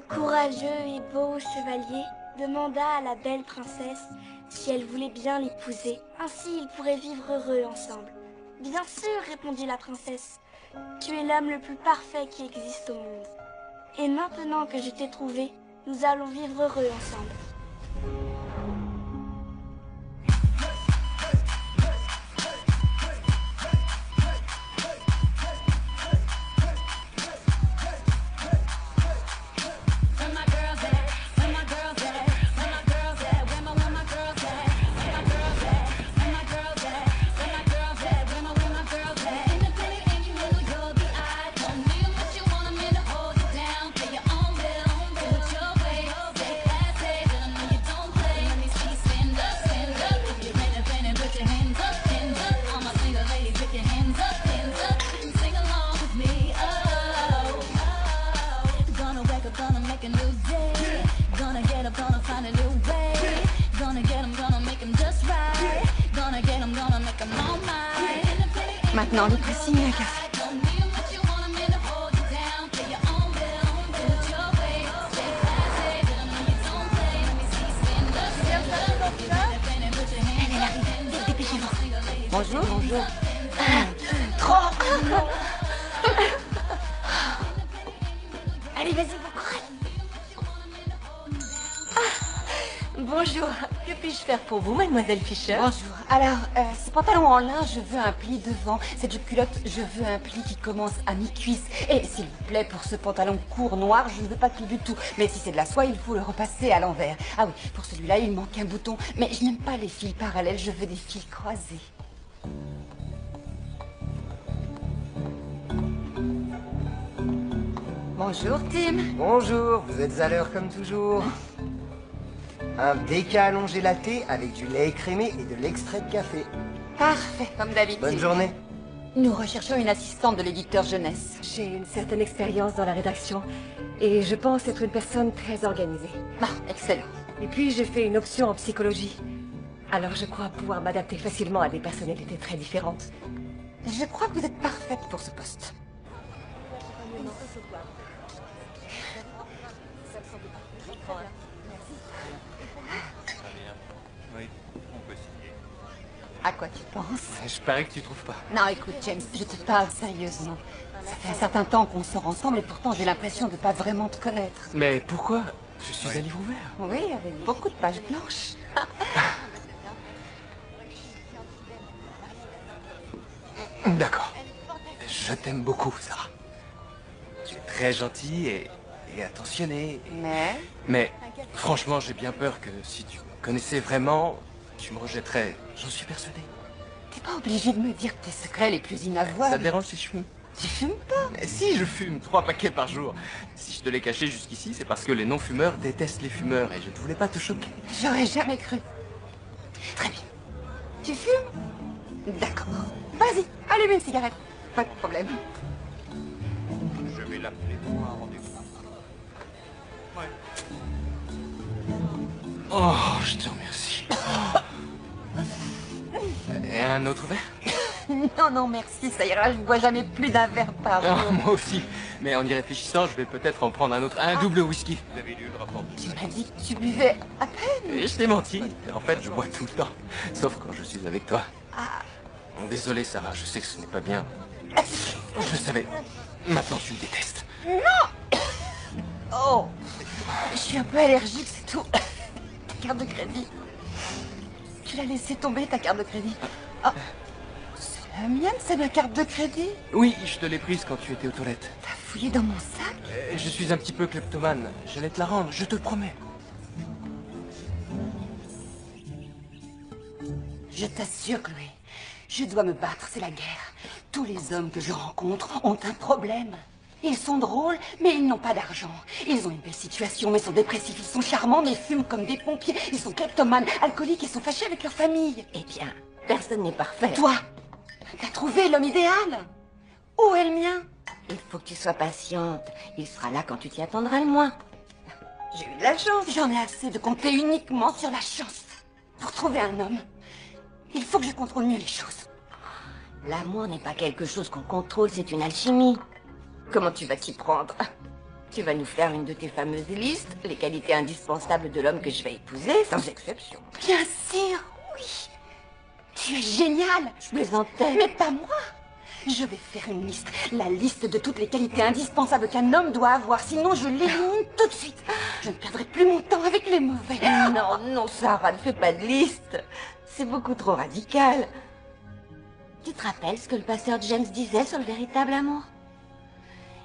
courageux et beau chevalier demanda à la belle princesse si elle voulait bien l'épouser. Ainsi, ils pourraient vivre heureux ensemble. Bien sûr, répondit la princesse. Tu es l'homme le plus parfait qui existe au monde. Et maintenant que je t'ai trouvé, nous allons vivre heureux ensemble. Maintenant, Lucrétie, un café. Elle est là, dépêchez-vous. Bonjour. Bonjour. 1, 2, 3. Allez, vas-y, vous courez. Bonjour. Que puis-je faire pour vous, mademoiselle Fischer? Bonjour. Alors, ce pantalon en lin, je veux un pli devant. Cette jupe culotte, je veux un pli qui commence à mi-cuisse. Et s'il vous plaît, pour ce pantalon court noir, je ne veux pas de pli du tout. Mais si c'est de la soie, il faut le repasser à l'envers. Ah oui, pour celui-là, il manque un bouton. Mais je n'aime pas les fils parallèles, je veux des fils croisés. Bonjour, Tim. Bonjour, vous êtes à l'heure comme toujours. Un déca allongé latte avec du lait écrémé et de l'extrait de café. Parfait, comme d'habitude. Bonne journée. Nous recherchons une assistante de l'éditeur jeunesse. J'ai une certaine expérience dans la rédaction et je pense être une personne très organisée. Ah, excellent. Et puis j'ai fait une option en psychologie. Alors je crois pouvoir m'adapter facilement à des personnalités très différentes. Je crois que vous êtes parfaite pour ce poste. À quoi tu penses? Je parie que tu trouves pas. Non, écoute, James, je te parle sérieusement. Ça fait un certain temps qu'on sort ensemble et pourtant j'ai l'impression de pas vraiment te connaître. Mais pourquoi? Je suis un livre ouvert. Oui, avec beaucoup de pages blanches. D'accord. Je t'aime beaucoup, Sarah. Tu es très gentille et attentionnée. Mais franchement, j'ai bien peur que si tu me connaissais vraiment, tu me rejetterais. J'en suis persuadé. T'es pas obligé de me dire tes secrets les plus inavouables. Ça te dérange si je fume? Tu fumes pas? Mais si, je fume 3 paquets par jour. Si je te l'ai caché jusqu'ici, c'est parce que les non-fumeurs détestent les fumeurs et je ne voulais pas te choquer. J'aurais jamais cru. Très bien. Tu fumes? D'accord. Vas-y, allume une cigarette. Pas de problème. Je vais l'appeler pour un rendez-vous. Ouais. Oh, je te remercie. Et un autre verre? Non, non, merci, ça ira, je bois jamais plus d'un verre par jour. Ah, moi aussi. Mais en y réfléchissant, je vais peut-être en prendre un autre. Un double whisky. Vous avez dû le rapporter. Tu m'as dit que tu buvais à peine. Et je t'ai menti. En fait, je bois tout le temps. Sauf quand je suis avec toi. Ah. Désolé, Sarah, je sais que ce n'est pas bien. Je le savais. Maintenant, tu me détestes. Non. Oh. Je suis un peu allergique, c'est tout. Ta carte de crédit. Tu l'as laissé tomber, ta carte de crédit. Oh. C'est la mienne, c'est ma carte de crédit. Oui, je te l'ai prise quand tu étais aux toilettes. T'as fouillé dans mon sac? Je suis un petit peu kleptomane. J'allais te la rendre, je te le promets. Je t'assure, Chloé, je dois me battre, c'est la guerre. Tous les hommes que je rencontre ont un problème. Ils sont drôles, mais ils n'ont pas d'argent. Ils ont une belle situation, mais sont dépressifs. Ils sont charmants, mais fument comme des pompiers. Ils sont kleptomanes, alcooliques et sont fâchés avec leur famille. Eh bien, personne n'est parfait. Toi, t'as trouvé l'homme idéal? Où est le mien? Il faut que tu sois patiente. Il sera là quand tu t'y attendras le moins. J'ai eu de la chance. J'en ai assez de compter uniquement sur la chance. Pour trouver un homme, il faut que je contrôle mieux les choses. L'amour n'est pas quelque chose qu'on contrôle, c'est une alchimie. Comment tu vas t'y prendre? Tu vas nous faire une de tes fameuses listes, les qualités indispensables de l'homme que je vais épouser, sans exception. Bien sûr, oui. Tu es génial. Je plaisantais. Mais pas moi. Je vais faire une liste, la liste de toutes les qualités indispensables qu'un homme doit avoir, sinon je l'élimine tout de suite. Je ne perdrai plus mon temps avec les mauvais. Non, non, Sarah, ne fais pas de liste. C'est beaucoup trop radical. Tu te rappelles ce que le pasteur James disait sur le véritable amour?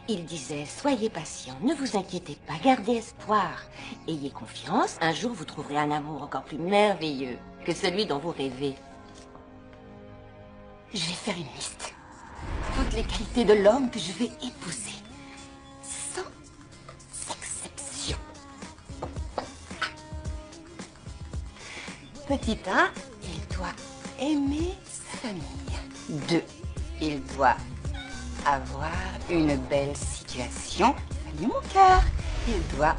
Il disait, soyez patient, ne vous inquiétez pas, gardez espoir. Ayez confiance, un jour vous trouverez un amour encore plus merveilleux que celui dont vous rêvez. Je vais faire une liste. Toutes les qualités de l'homme que je vais épouser. Sans exception. Petit 1, il doit aimer sa famille. 2, il doit avoir une belle situation. Famille mon cœur. Il doit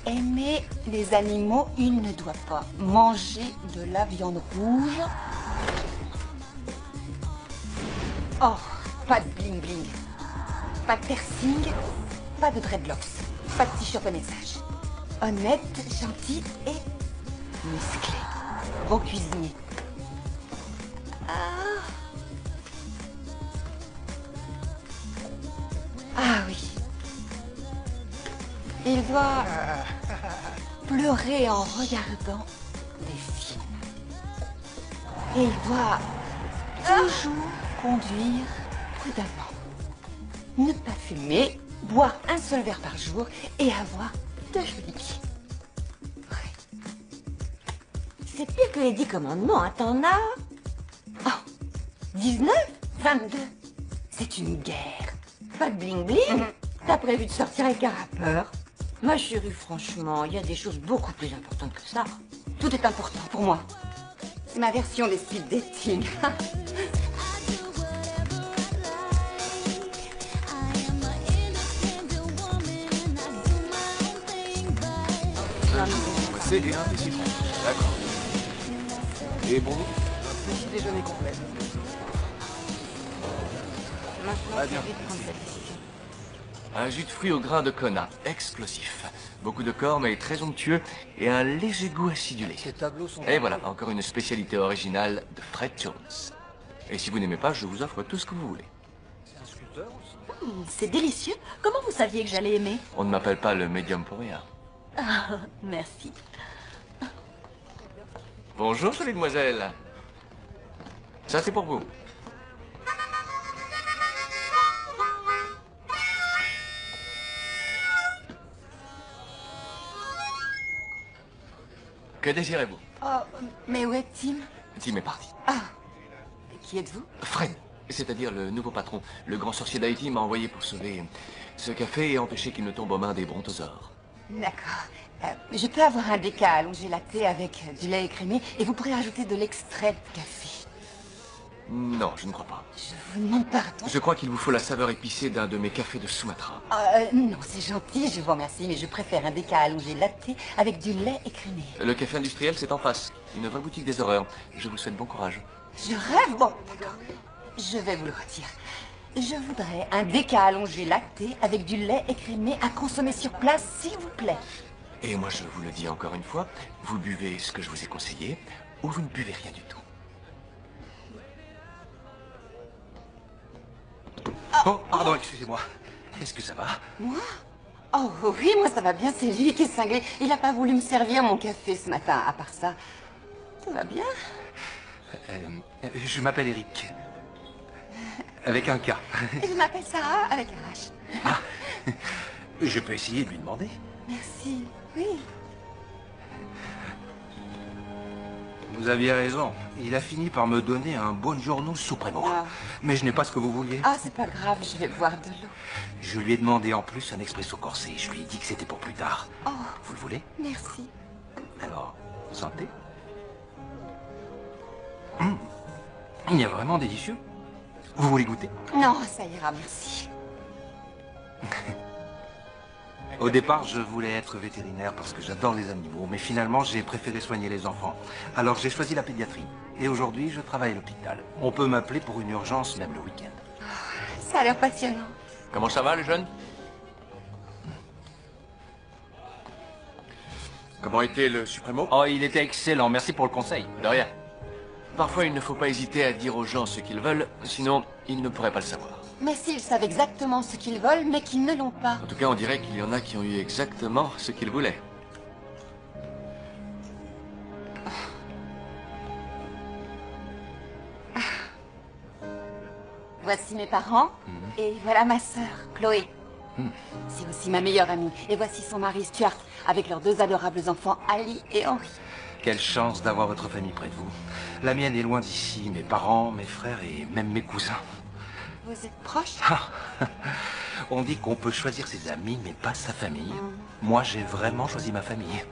aimer les animaux. Il ne doit pas manger de la viande rouge. Oh, pas de bling bling, pas de piercing, pas de dreadlocks, pas de t-shirt au message. Honnête, gentil et musclé. Bon cuisinier. Ah oui. Il doit pleurer en regardant des films. Et il doit toujours conduire prudemment. Ne pas fumer, boire un seul verre par jour et avoir de jolis pieds. Ouais. C'est pire que les 10 commandements, hein, t'en as... Oh, 19, 22. C'est une guerre. Pas de bling bling. T'as prévu de sortir avec un rappeur? Ma chérie, franchement, il y a des choses beaucoup plus importantes que ça. Tout est important pour moi. C'est ma version des speed dating. C'est et un des citrons. D'accord. Et bon, Petit déjeuner complet. Maintenant, bien. je vais prendre cette décision. un jus de fruits au grain de Kona, explosif. Beaucoup de corps, mais très onctueux, et un léger goût acidulé. Ces tableaux sont... Et voilà, encore une spécialité originale de Fred Jones. Et si vous n'aimez pas, je vous offre tout ce que vous voulez. C'est un sculpteur aussi. C'est délicieux. Comment vous saviez que j'allais aimer? On ne m'appelle pas le médium pour rien. Ah, merci. Bonjour, jolie demoiselle. Ça, c'est pour vous. Que désirez-vous? Oh, mais où est Tim? Tim est parti. Ah, qui êtes-vous? Fred, c'est-à-dire le nouveau patron. Le grand sorcier d'Haïti m'a envoyé pour sauver ce café et empêcher qu'il ne tombe aux mains des brontosaures. D'accord. Je peux avoir un déca allongé latte avec du lait écrémé et vous pourrez ajouter de l'extrait de café. Non, je ne crois pas. Je vous demande pardon. Je crois qu'il vous faut la saveur épicée d'un de mes cafés de Sumatra. Non, c'est gentil, je vous remercie, mais je préfère un déca allongé latte avec du lait écrémé. Le café industriel, c'est en face. Une vraie boutique des horreurs. Je vous souhaite bon courage. Je rêve? Bon, d'accord. Je vais vous le retirer. Je voudrais un déca allongé latte avec du lait écrémé à consommer sur place, s'il vous plaît. Et moi, je vous le dis encore une fois, vous buvez ce que je vous ai conseillé, ou vous ne buvez rien du tout. Oh, pardon, excusez-moi. Est-ce que ça va? Moi? Oh oui, moi ça va bien, c'est lui qui est cinglé. Il n'a pas voulu me servir mon café ce matin. À part ça, tout va bien. Je m'appelle Eric. Avec un K. Je m'appelle Sarah avec un H. Ah, je peux essayer de lui demander. Merci, oui. Vous aviez raison. Il a fini par me donner un buongiorno supremo. Ah. Mais je n'ai pas ce que vous vouliez. Ah, c'est pas grave, je vais boire de l'eau. Je lui ai demandé en plus un expresso corsé. Je lui ai dit que c'était pour plus tard. Oh, Vous le voulez? merci. Alors, santé. Il est vraiment délicieux. Vous voulez goûter? Non, ça ira, merci. Au départ, je voulais être vétérinaire parce que j'adore les animaux, mais finalement, j'ai préféré soigner les enfants. Alors, j'ai choisi la pédiatrie. Et aujourd'hui, je travaille à l'hôpital. On peut m'appeler pour une urgence, même le week-end. Ça a l'air passionnant. Comment ça va, le jeune? Comment était le Suprêmo? Oh, il était excellent, merci pour le conseil. De rien. Parfois, il ne faut pas hésiter à dire aux gens ce qu'ils veulent, sinon, ils ne pourraient pas le savoir. Mais s'ils savent exactement ce qu'ils veulent, mais qu'ils ne l'ont pas. En tout cas, on dirait qu'il y en a qui ont eu exactement ce qu'ils voulaient. Voici mes parents, et voilà ma sœur, Chloé. C'est aussi ma meilleure amie. Et voici son mari, Stuart, avec leurs 2 adorables enfants, Ali et Henry. Quelle chance d'avoir votre famille près de vous. La mienne est loin d'ici, mes parents, mes frères et même mes cousins. Vous êtes proches? On dit qu'on peut choisir ses amis, mais pas sa famille. Moi, j'ai vraiment choisi ma famille.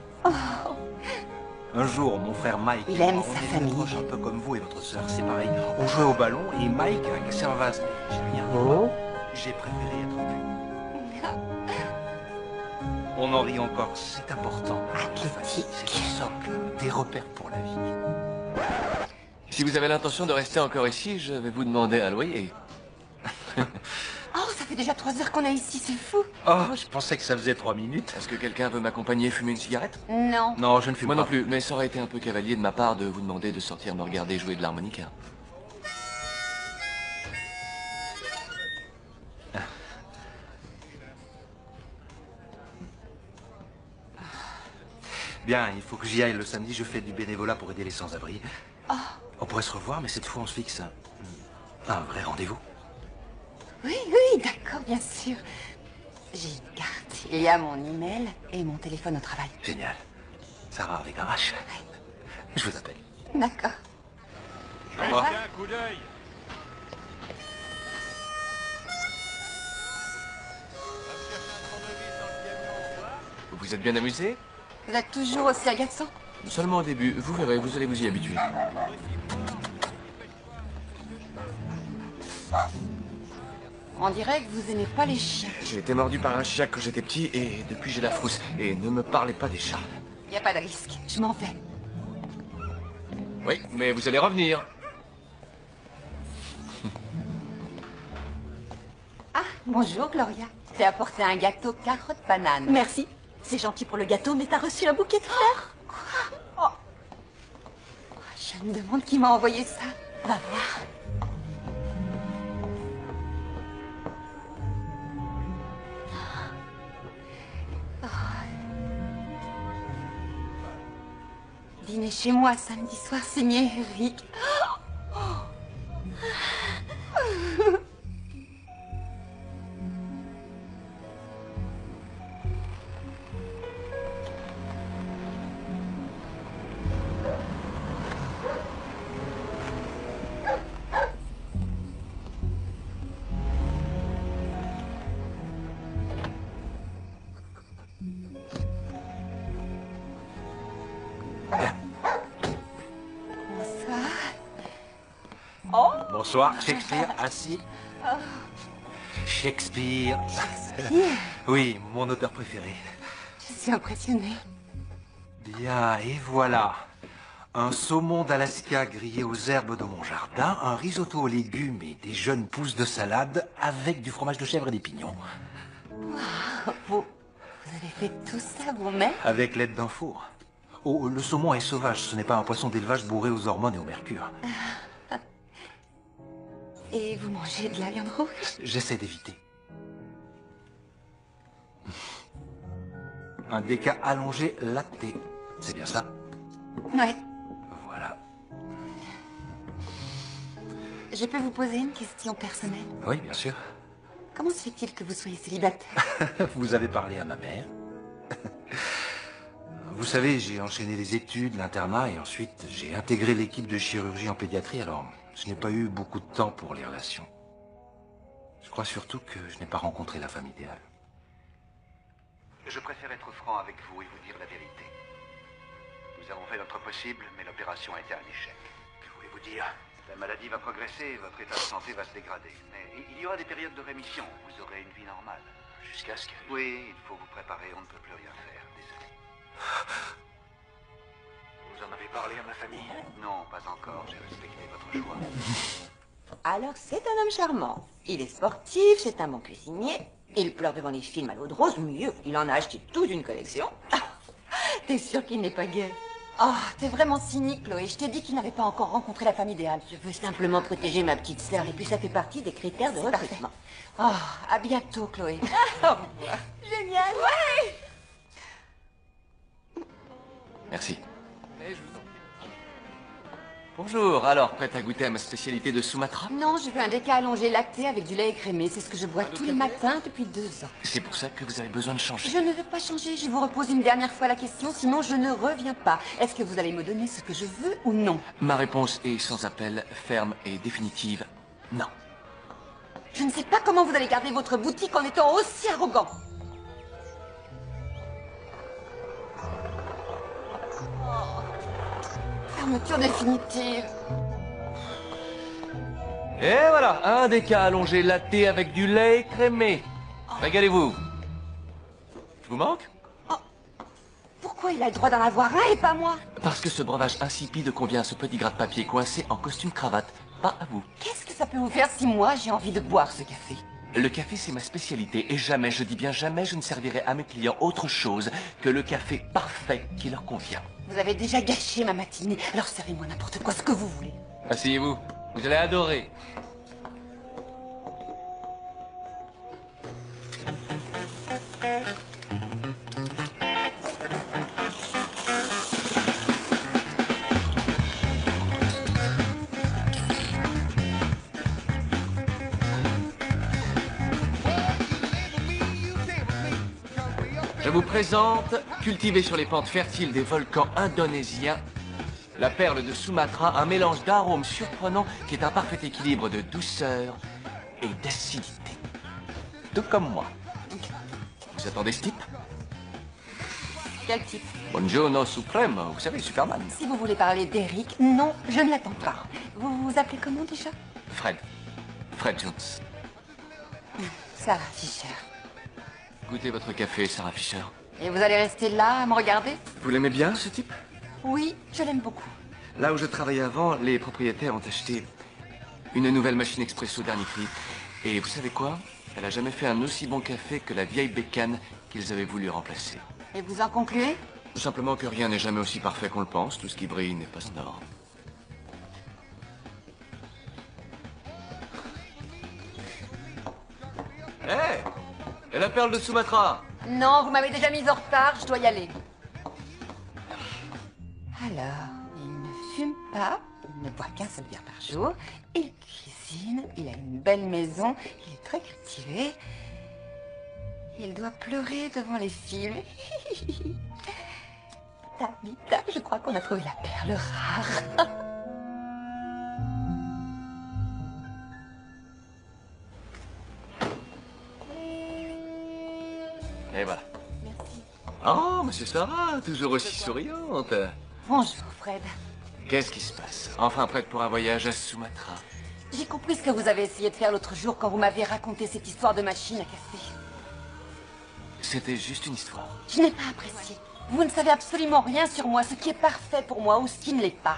Un jour, mon frère Mike... Il aime on sa était famille. proches, un peu comme vous et votre sœur, c'est pareil. On jouait au ballon et Mike a cassé un vase. J'ai rien dit. Oh. J'ai préféré être vu. On en rit encore, c'est important. La famille, c'est le socle, des repères pour la vie. Si vous avez l'intention de rester encore ici, je vais vous demander un loyer. Oh, ça fait déjà 3 heures qu'on est ici, c'est fou. Oh, je pensais que ça faisait 3 minutes. Est-ce que quelqu'un veut m'accompagner fumer une cigarette? Non. Non, je ne fume Moi pas. non plus, mais ça aurait été un peu cavalier de ma part de vous demander de sortir me regarder jouer de l'harmonica. Bien, il faut que j'y aille le samedi, je fais du bénévolat pour aider les sans-abri. On pourrait se revoir, mais cette fois on se fixe un vrai rendez-vous. Oui, oui, d'accord, bien sûr. J'ai une carte. Il y a mon email et mon téléphone au travail. Génial. Sarah avec un H. Je vous appelle. D'accord. Au revoir. Un coup d'œil. Vous vous êtes bien amusé? Vous êtes toujours aussi agaçant? Seulement au début, vous verrez, vous allez vous y habituer. On dirait que vous aimez pas les chiens. J'ai été mordu par un chien quand j'étais petit et depuis j'ai la frousse. Et ne me parlez pas des chats. Y a pas de risque. Je m'en vais. Oui, mais vous allez revenir. Ah, bonjour, Gloria. J'ai apporté un gâteau carotte banane. Merci. C'est gentil pour le gâteau, mais t'as reçu un bouquet de fleurs? Je me demande qui m'a envoyé ça. Va voir. Dîner chez moi samedi soir, signé Eric. Bonsoir, Shakespeare, assis. Shakespeare. Oui, mon auteur préféré. Je suis impressionnée. Bien, et voilà. Un saumon d'Alaska grillé aux herbes de mon jardin, un risotto aux légumes et des jeunes pousses de salade avec du fromage de chèvre et des pignons. Vous avez fait tout ça vous-même? Avec l'aide d'un four. Oh, le saumon est sauvage, ce n'est pas un poisson d'élevage bourré aux hormones et au mercure. Et vous mangez de la viande rouge? J'essaie d'éviter. Un déca allongé latte. C'est bien ça? Ouais. Voilà. Je peux vous poser une question personnelle? Oui, bien sûr. Comment se fait-il que vous soyez célibataire? Vous avez parlé à ma mère. Vous savez, j'ai enchaîné les études, l'internat, et ensuite j'ai intégré l'équipe de chirurgie en pédiatrie, alors je n'ai pas eu beaucoup de temps pour les relations. Je crois surtout que je n'ai pas rencontré la femme idéale. Je préfère être franc avec vous et vous dire la vérité. Nous avons fait notre possible, mais l'opération a été un échec. Que voulez-vous dire? La maladie va progresser et votre état de santé va se dégrader. Mais il y aura des périodes de rémission. Vous aurez une vie normale. Jusqu'à ce que... Oui, il faut vous préparer, on ne peut plus rien faire. Désolé. Vous en avez parlé à ma famille? Non, pas encore. J'ai respecté votre choix. Alors, c'est un homme charmant. Il est sportif, c'est un bon cuisinier. Il pleure devant les films à l'eau de rose, mieux, il en a acheté toute une collection. T'es sûre qu'il n'est pas gay? Oh, t'es vraiment cynique, Chloé. Je t'ai dit qu'il n'avait pas encore rencontré la femme idéale. Je veux simplement protéger ma petite sœur, et puis ça fait partie des critères de recrutement. Oh, à bientôt, Chloé. Génial! Ouais! Merci. Bonjour, alors, prête à goûter à ma spécialité de Sumatra? Non, je veux un déca allongé lacté avec du lait écrémé. C'est ce que je bois tous les matins depuis 2 ans. C'est pour ça que vous avez besoin de changer. Je ne veux pas changer. Je vous repose une dernière fois la question, sinon je ne reviens pas. Est-ce que vous allez me donner ce que je veux ou non? Ma réponse est sans appel, ferme et définitive. Non. Je ne sais pas comment vous allez garder votre boutique en étant aussi arrogant. Fermeture définitive. Et voilà, un déca allongé latte avec du lait écrémé. Régalez-vous. Je vous manque? Pourquoi il a le droit d'en avoir un et pas moi? Parce que ce breuvage insipide convient à ce petit gras de papier coincé en costume-cravate. Pas à vous. Qu'est-ce que ça peut vous faire si moi j'ai envie de boire ce café? Le café, c'est ma spécialité et jamais, je dis bien jamais, je ne servirai à mes clients autre chose que le café parfait qui leur convient. Vous avez déjà gâché ma matinée, alors servez-moi n'importe quoi, ce que vous voulez. Asseyez-vous, vous allez adorer. Je vous présente, cultivé sur les pentes fertiles des volcans indonésiens, la perle de Sumatra, un mélange d'arômes surprenants qui est un parfait équilibre de douceur et d'acidité. Tout comme moi. Vous attendez ce type? Quel type? Buongiorno Supreme, vous savez, Superman. Si vous voulez parler d'Eric, non, je ne l'attends pas. Vous vous appelez comment déjà? Fred. Fred Jones. Sarah Fisher. Goûtez votre café, Sarah Fisher. Et vous allez rester là à me regarder? Vous l'aimez bien, ce type? Oui, je l'aime beaucoup. Là où je travaillais avant, les propriétaires ont acheté une nouvelle machine expresso dernier cri. Et vous savez quoi? Elle a jamais fait un aussi bon café que la vieille bécane qu'ils avaient voulu remplacer. Et vous en concluez? Tout simplement que rien n'est jamais aussi parfait qu'on le pense. Tout ce qui brille n'est pas en or. Hé! Et la perle de Sumatra? Non, vous m'avez déjà mise en retard, je dois y aller. Alors, il ne fume pas, il ne boit qu'un seul verre par jour, il cuisine, il a une belle maison, il est très cultivé. Il doit pleurer devant les films. Tabitha, je crois qu'on a trouvé la perle rare. Et voilà. Merci. Oh, monsieur Sarah, toujours aussi souriante. Bonjour, Fred. Qu'est-ce qui se passe? Enfin prête pour un voyage à Sumatra. J'ai compris ce que vous avez essayé de faire l'autre jour quand vous m'aviez raconté cette histoire de machine à café. C'était juste une histoire. Je n'ai pas apprécié. Vous ne savez absolument rien sur moi, ce qui est parfait pour moi ou ce qui ne l'est pas.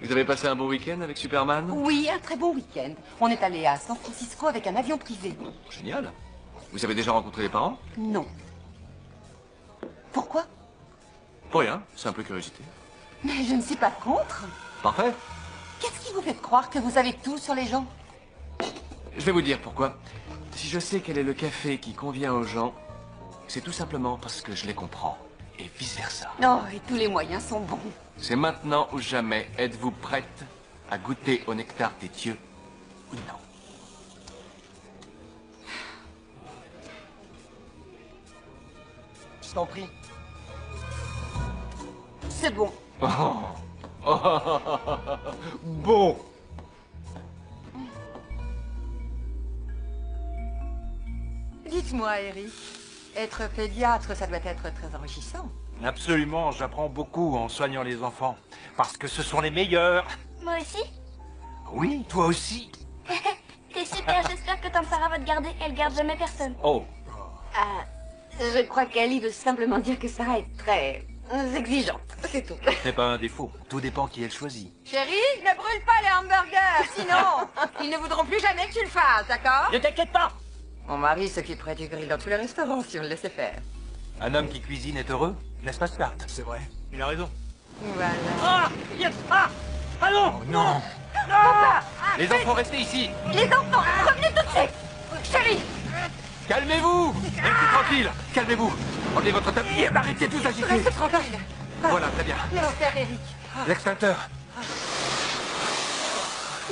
Vous avez passé un bon week-end avec Superman? Oui, un très bon week-end. On est allé à San Francisco avec un avion privé. Génial. Vous avez déjà rencontré les parents? Non. Pourquoi? Pour rien, simple curiosité. Mais je ne suis pas contre. Parfait. Qu'est-ce qui vous fait croire que vous savez tout sur les gens? Je vais vous dire pourquoi. Si je sais quel est le café qui convient aux gens, c'est tout simplement parce que je les comprends. Et vice-versa. Non, et tous les moyens sont bons. C'est maintenant ou jamais. Êtes-vous prête à goûter au nectar des dieux ou non? Je t'en prie. C'est bon. Bon. Dites-moi, Eric, être pédiatre, ça doit être très enrichissant. Absolument, j'apprends beaucoup en soignant les enfants. Parce que ce sont les meilleurs. Moi aussi? Oui, toi aussi. T'es super, j'espère que tant Sarah va te garder, elle garde jamais personne. Oh, Je crois qu'Ali veut simplement dire que Sarah est très exigeante, c'est tout. c'est pas un défaut. Tout dépend qui elle choisit. Chérie, ne brûle pas les hamburgers, sinon, ils ne voudront plus jamais que tu le fasses, d'accord? Ne t'inquiète pas. Mon mari s'occuperait du grill dans tous les restaurants si on le laissait faire. Un homme qui cuisine est heureux. L'espace Smart, c'est vrai. Il a raison. Voilà. Ah yes. Ah non. Oh non. Papa! Les enfants, restez ici. Les enfants, revenez tout de suite! Chérie! Calmez-vous. Restez tranquille. Calmez-vous. Prenez votre tablier. Arrêtez de vous agiter. Reste tranquille. Voilà, très bien. Laisse faire, Eric. L'extincteur.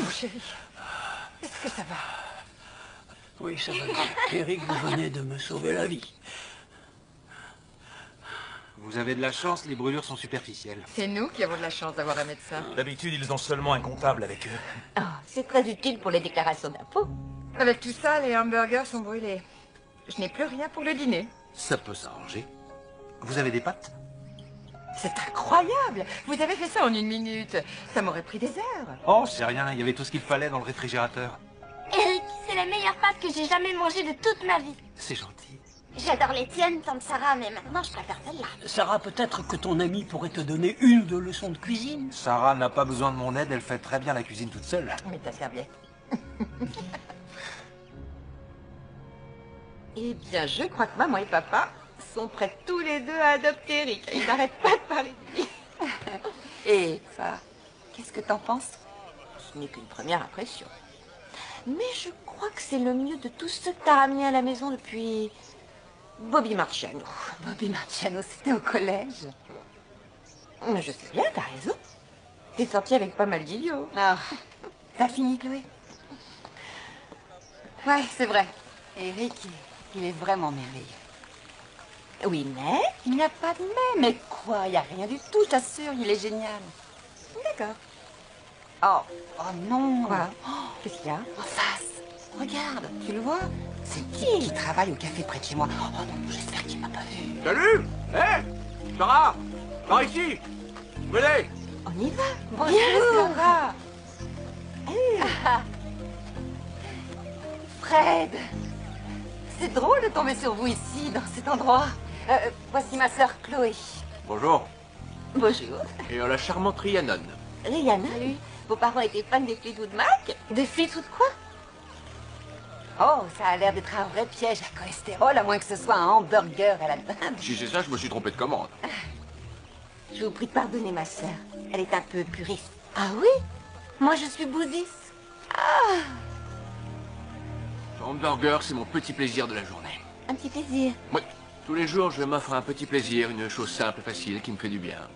Mon chéri, est-ce que ça va? Oui, ça va bien. Eric, vous venez de me sauver la vie. Vous avez de la chance, les brûlures sont superficielles. C'est nous qui avons de la chance d'avoir un médecin. D'habitude, ils ont seulement un comptable avec eux. Oh, c'est très utile pour les déclarations d'impôts. Avec tout ça, les hamburgers sont brûlés. Je n'ai plus rien pour le dîner. Ça peut s'arranger. Vous avez des pâtes? C'est incroyable! Vous avez fait ça en 1 minute. Ça m'aurait pris des heures. Oh, c'est rien, il y avait tout ce qu'il fallait dans le réfrigérateur. Eric, c'est la meilleure pâte que j'ai jamais mangée de toute ma vie. C'est gentil. J'adore les tiennes, tante Sarah, mais maintenant je préfère celle-là. Sarah, peut-être que ton ami pourrait te donner 1 ou 2 leçons de cuisine. Sarah n'a pas besoin de mon aide, elle fait très bien la cuisine toute seule. Mais ta serviette. Eh bien, je crois que maman et papa sont prêts tous les deux à adopter Eric. Ils n'arrêtent pas de parler de lui. Et ça, qu'est-ce que t'en penses? Ce n'est qu'une première impression. Mais je crois que c'est le mieux de tous ceux que t'as ramenés à la maison depuis Bobby Marciano. Bobby Marciano, c'était au collège. Mais je sais bien, t'as raison. T'es sortie avec pas mal d'idiots. Ah, t'as fini, Chloé? Ouais, c'est vrai. Eric, il est vraiment merveilleux. Oui, mais... Il n'y a pas de mais. Mais quoi? Il n'y a rien du tout, je t'assure, il est génial. D'accord. Oh non. Quoi? Qu'est-ce qu'il y a? En face. Regarde, tu le vois? C'est qui travaille au café près de chez moi. Oh non, j'espère qu'il m'a pas vu. Salut. Hé Sarah. Par ici. Venez. On y va. Bonjour. Sarah. Fred. C'est drôle de tomber sur vous ici, dans cet endroit. Voici ma sœur Chloé. Bonjour. Bonjour. Et la charmante Rhiannon. Rihanna, vos parents étaient fans des Fleetwood Mac? Des Fleetwood quoi? Oh, ça a l'air d'être un vrai piège à cholestérol, à moins que ce soit un hamburger à la dinde. Si c'est ça, je me suis trompé de commande. Je vous prie de pardonner ma sœur. Elle est un peu puriste. Ah oui? Moi, je suis bouddhiste. Hamburger, c'est mon petit plaisir de la journée. Un petit plaisir. Oui, tous les jours, je m'offre un petit plaisir, une chose simple, facile, qui me fait du bien.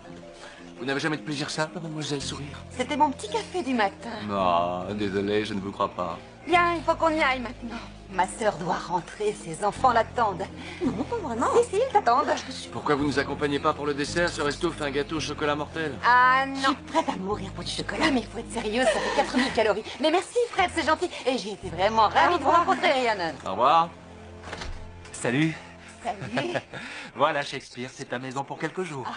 Vous n'avez jamais de plaisir simple, mademoiselle Sourire? C'était mon petit café du matin. Non, désolé, je ne vous crois pas. Bien, il faut qu'on y aille maintenant. Ma sœur doit rentrer, ses enfants l'attendent. Non, pas vraiment. Si, ils t'attendent. Pourquoi vous ne nous accompagnez pas pour le dessert? Ce resto fait un gâteau au chocolat mortel. Ah Je suis non. prête à mourir pour du chocolat. Ah, mais il faut être sérieuse, ça fait 4000 calories. Mais merci Fred, c'est gentil. Et j'ai été vraiment ravie de vous rencontrer, Rhiannon. Au revoir. Salut. Salut. Voilà, Shakespeare, c'est ta maison pour quelques jours.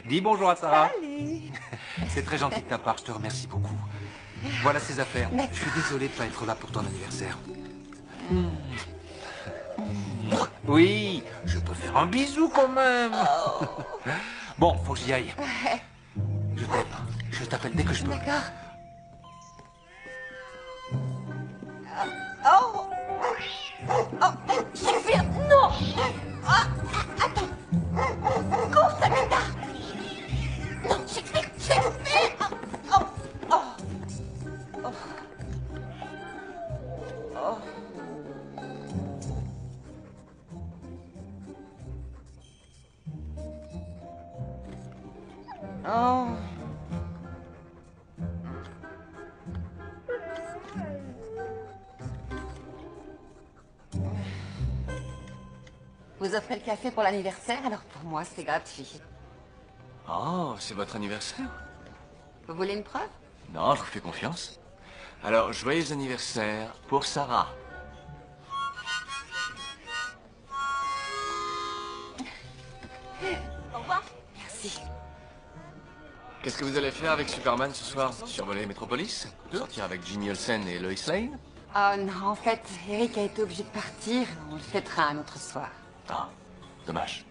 Dis bonjour à Sarah. Salut. C'est très gentil de ta part, je te remercie beaucoup. Voilà ses affaires. Je suis désolé de pas être là pour ton anniversaire. Oui, je peux faire un bisou quand même. Bon, faut que j'y aille. Je t'aime. Je t'appelle dès que je peux. D'accord. Oh. Oh, Shakespeare, non. Ah, attends. Cours, Tabitha. Non, Shakespeare, Shakespeare. Oh, oh, oh. Oh. Oh. Vous offrez le café pour l'anniversaire, alors pour moi c'est gratuit. Oh, c'est votre anniversaire? Vous voulez une preuve? Non, je vous fais confiance. Alors, joyeux anniversaire pour Sarah. Au revoir. Merci. Qu'est-ce que vous allez faire avec Superman ce soir? Survoler Metropolis? Sortir avec Jimmy Olsen et Lois Lane? Oh non, en fait, Eric a été obligé de partir. On le fêtera un autre soir. Ah, dommage.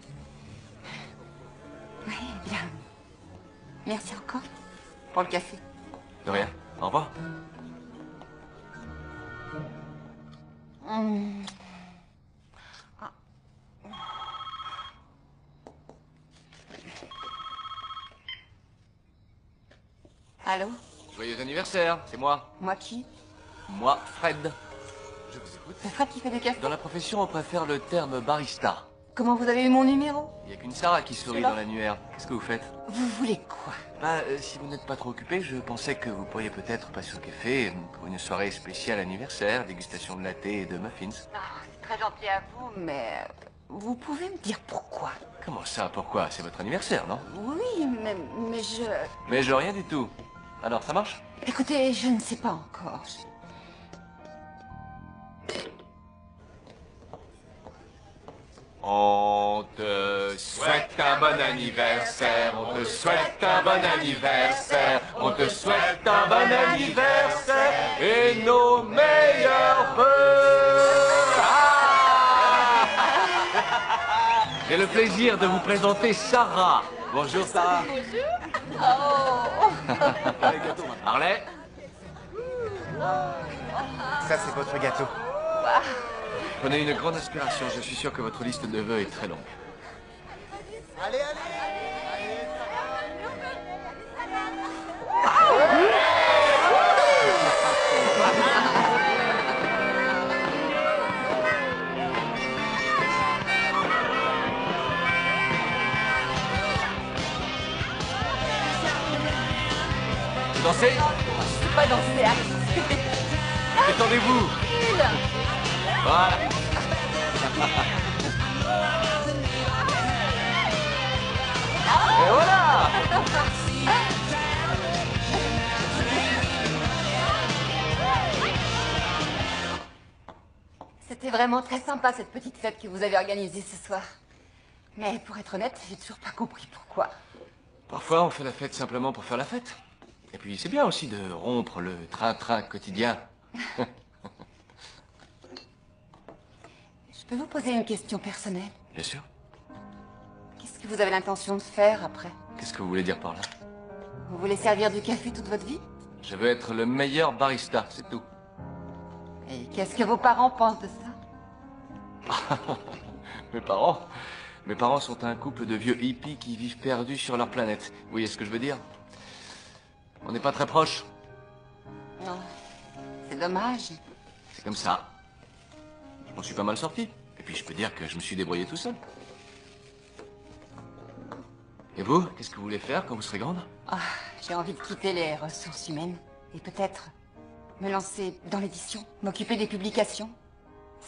Oui, bien. Merci encore pour le café. De rien. Au revoir. Allô? Joyeux anniversaire, c'est moi. Moi qui? Moi, Fred. Je vous écoute. C'est Fred qui fait des cafés? Dans la profession, on préfère le terme barista. Comment vous avez eu mon numéro? Il n'y a qu'une Sarah qui sourit dans l'annuaire. Qu'est-ce que vous faites? Vous voulez quoi? Bah, si vous n'êtes pas trop occupé, je pensais que vous pourriez peut-être passer au café pour une soirée spéciale anniversaire, dégustation de latte et de muffins. Ah, c'est très gentil à vous, mais... Vous pouvez me dire pourquoi? Comment ça, pourquoi? C'est votre anniversaire, non? Oui, mais je... Mais je rien du tout. Alors, ça marche? Écoutez, je ne sais pas encore. On te souhaite un bon anniversaire, on te souhaite un bon anniversaire, on te souhaite un bon anniversaire et nos meilleurs vœux. Ah! J'ai le plaisir de vous présenter Sarah. Bonjour Sarah. Bonjour. Oh. Harley. Ça, c'est votre gâteau. Prenez une grande inspiration, je suis sûr que votre liste de vœux est très longue. Allez, allez! Vous dansez? Je sais pas danser, arrêtez. Détendez-vous. Voilà. Et voilà. C'était vraiment très sympa cette petite fête que vous avez organisée ce soir. Mais pour être honnête, j'ai toujours pas compris pourquoi. Parfois, on fait la fête simplement pour faire la fête. Et puis, c'est bien aussi de rompre le train-train quotidien. Je peux vous poser une question personnelle? Bien sûr. Qu'est-ce que vous avez l'intention de faire après? Qu'est-ce que vous voulez dire par là? Vous voulez servir du café toute votre vie? Je veux être le meilleur barista, c'est tout. Et qu'est-ce que vos parents pensent de ça? Mes parents sont un couple de vieux hippies qui vivent perdus sur leur planète. Vous voyez ce que je veux dire? On n'est pas très proches. Non. C'est dommage. C'est comme ça. Je m'en suis pas mal sorti. Et puis je peux dire que je me suis débrouillé tout seul. Et vous, qu'est-ce que vous voulez faire quand vous serez grande? Ah, j'ai envie de quitter les ressources humaines. Et peut-être me lancer dans l'édition, m'occuper des publications.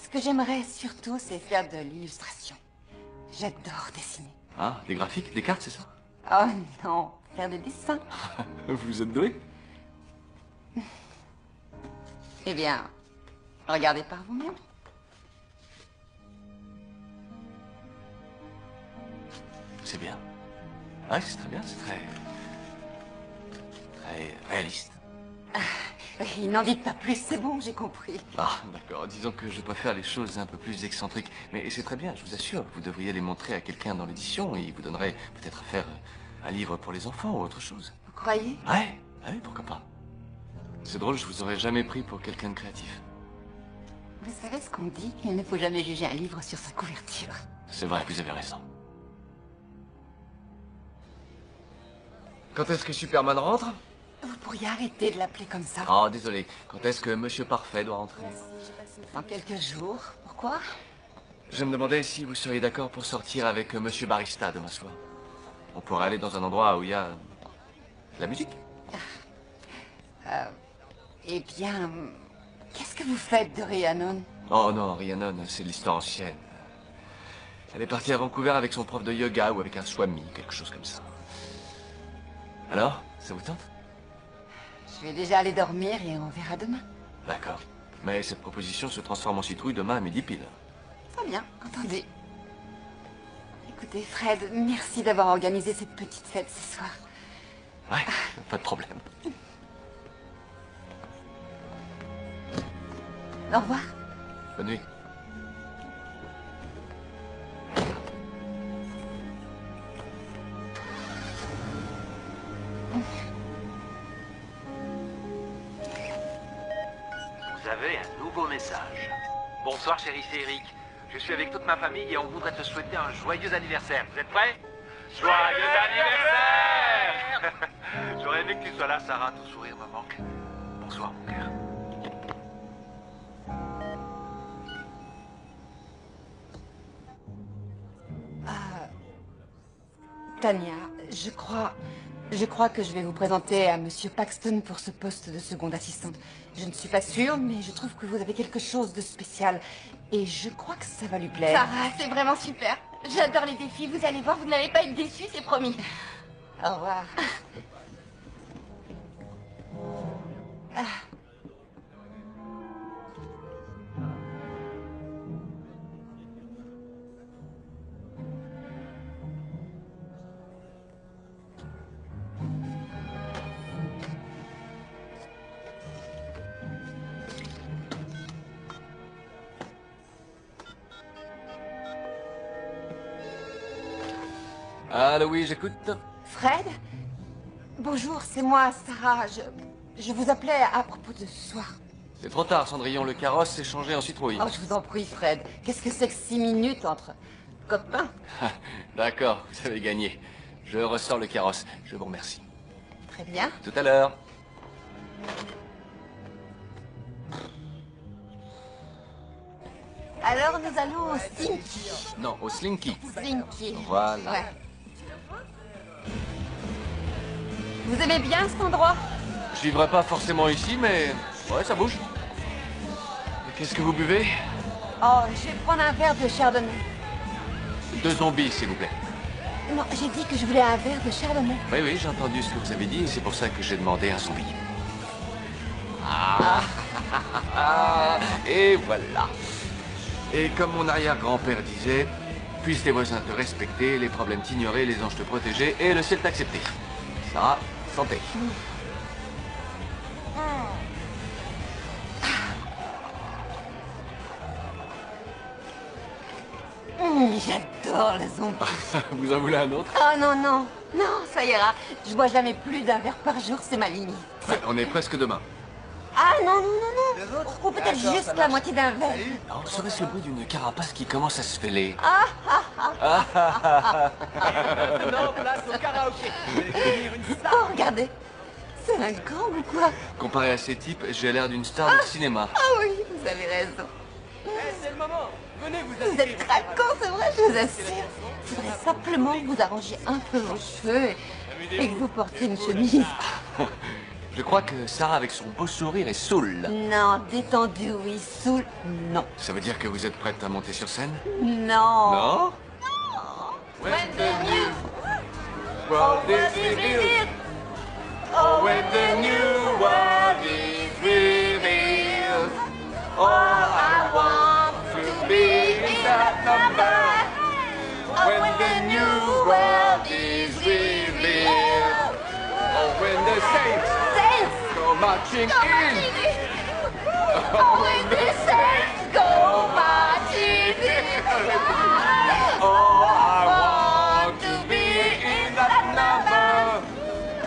Ce que j'aimerais surtout, c'est faire de l'illustration. J'adore dessiner. Ah, des graphiques, des cartes, c'est ça? Oh non, faire des dessins. Vous êtes doué? Eh bien, regardez par vous-même. C'est bien. Ouais, c'est très bien, c'est très réaliste. Oui, n'en dites pas plus, c'est bon, j'ai compris. Ah, d'accord. Disons que je préfère les choses un peu plus excentriques. Mais c'est très bien, je vous assure. Vous devriez les montrer à quelqu'un dans l'édition et il vous donnerait peut-être à faire un livre pour les enfants ou autre chose. Vous croyez? Ouais, ah oui, pourquoi pas. C'est drôle, je vous aurais jamais pris pour quelqu'un de créatif. Vous savez ce qu'on dit? Il ne faut jamais juger un livre sur sa couverture. C'est vrai, vous avez raison. Quand est-ce que Superman rentre? Vous pourriez arrêter de l'appeler comme ça. Oh, désolé. Quand est-ce que Monsieur Parfait doit rentrer? Dans quelques jours. Pourquoi? Je me demandais si vous seriez d'accord pour sortir avec Monsieur Barista demain soir. On pourrait aller dans un endroit où il y a de la musique. Eh bien, qu'est-ce que vous faites de Rhiannon? Oh non, Rhiannon, c'est de l'histoire ancienne. Elle est partie à Vancouver avec son prof de yoga ou avec un swami, quelque chose comme ça. Alors, ça vous tente? Je vais déjà aller dormir et on verra demain. D'accord. Mais cette proposition se transforme en citrouille demain à midi pile. Très bien, entendu. Écoutez, Fred, merci d'avoir organisé cette petite fête ce soir. Ouais, pas de problème. Au revoir. Bonne nuit. Vous avez un nouveau message. Bonsoir chérie, c'est Eric. Je suis avec toute ma famille et on voudrait te souhaiter un joyeux anniversaire. Vous êtes prêts? Joyeux anniversaire! J'aurais aimé voulais que tu sois là, Sarah. Ton sourire me manque. Bonsoir, mon cœur. Tania, je crois que je vais vous présenter à Monsieur Paxton pour ce poste de seconde assistante. Je ne suis pas sûre, mais je trouve que vous avez quelque chose de spécial. Et je crois que ça va lui plaire. Sarah, c'est vraiment super. J'adore les défis. Vous allez voir, vous n'allez pas être déçus, c'est promis. Au revoir. Allô, oui, j'écoute. Fred? Bonjour, c'est moi, Sarah. Je vous appelais à propos de ce soir. C'est trop tard, Cendrillon. Le carrosse s'est changé en citrouille. Oh, je vous en prie, Fred. Qu'est-ce que c'est que 6 minutes entre copains? D'accord, vous avez gagné. Je ressors le carrosse. Je vous remercie. Très bien. Tout à l'heure. Alors, nous allons au Slinky. Non, au Slinky. Slinky. Voilà. Ouais. Vous aimez bien cet endroit? Je vivrai pas forcément ici, mais... Ouais, ça bouge. Et qu'est-ce que vous buvez? Oh, je vais prendre un verre de Chardonnay. 2 zombies, s'il vous plaît. Non, j'ai dit que je voulais un verre de Chardonnay. Oui, oui, j'ai entendu ce que vous avez dit, et c'est pour ça que j'ai demandé un zombie. Et voilà. Et comme mon arrière-grand-père disait, puissent les voisins te respecter, les problèmes t'ignorer, les anges te protéger, et le ciel t'accepter. Sarah, santé. J'adore les zombies. Vous en voulez un autre? Oh non, non. Non, ça ira. Je bois jamais plus d'un verre par jour, c'est ma limite. On est presque demain. Ah non, non, non, non. Ou peut-être juste la moitié d'un verre. Non, serait-ce le bruit d'une carapace qui commence à se fêler? Non, place au karaoké. Oh, regardez. C'est un grand ou quoi? Comparé à ces types, j'ai l'air d'une star de cinéma. Ah oui, vous avez raison. C'est le moment. Venez vous Vous êtes craquant, c'est vrai, je vous assure. Il faudrait simplement que vous arrangiez un peu vos cheveux et que vous portiez une chemise. Je crois que Sarah, avec son beau sourire, est saoule. Non, détendu, oui, saoul, non. Ça veut dire que vous êtes prête à monter sur scène? Non. Non? When the new world is revealed. Oh, when the new world is revealed. Oh, I want to be in that number. When the new world is revealed. Oh, when the saints go marching in. Oh, when the saints go marching in. Oh, I want to be in that number.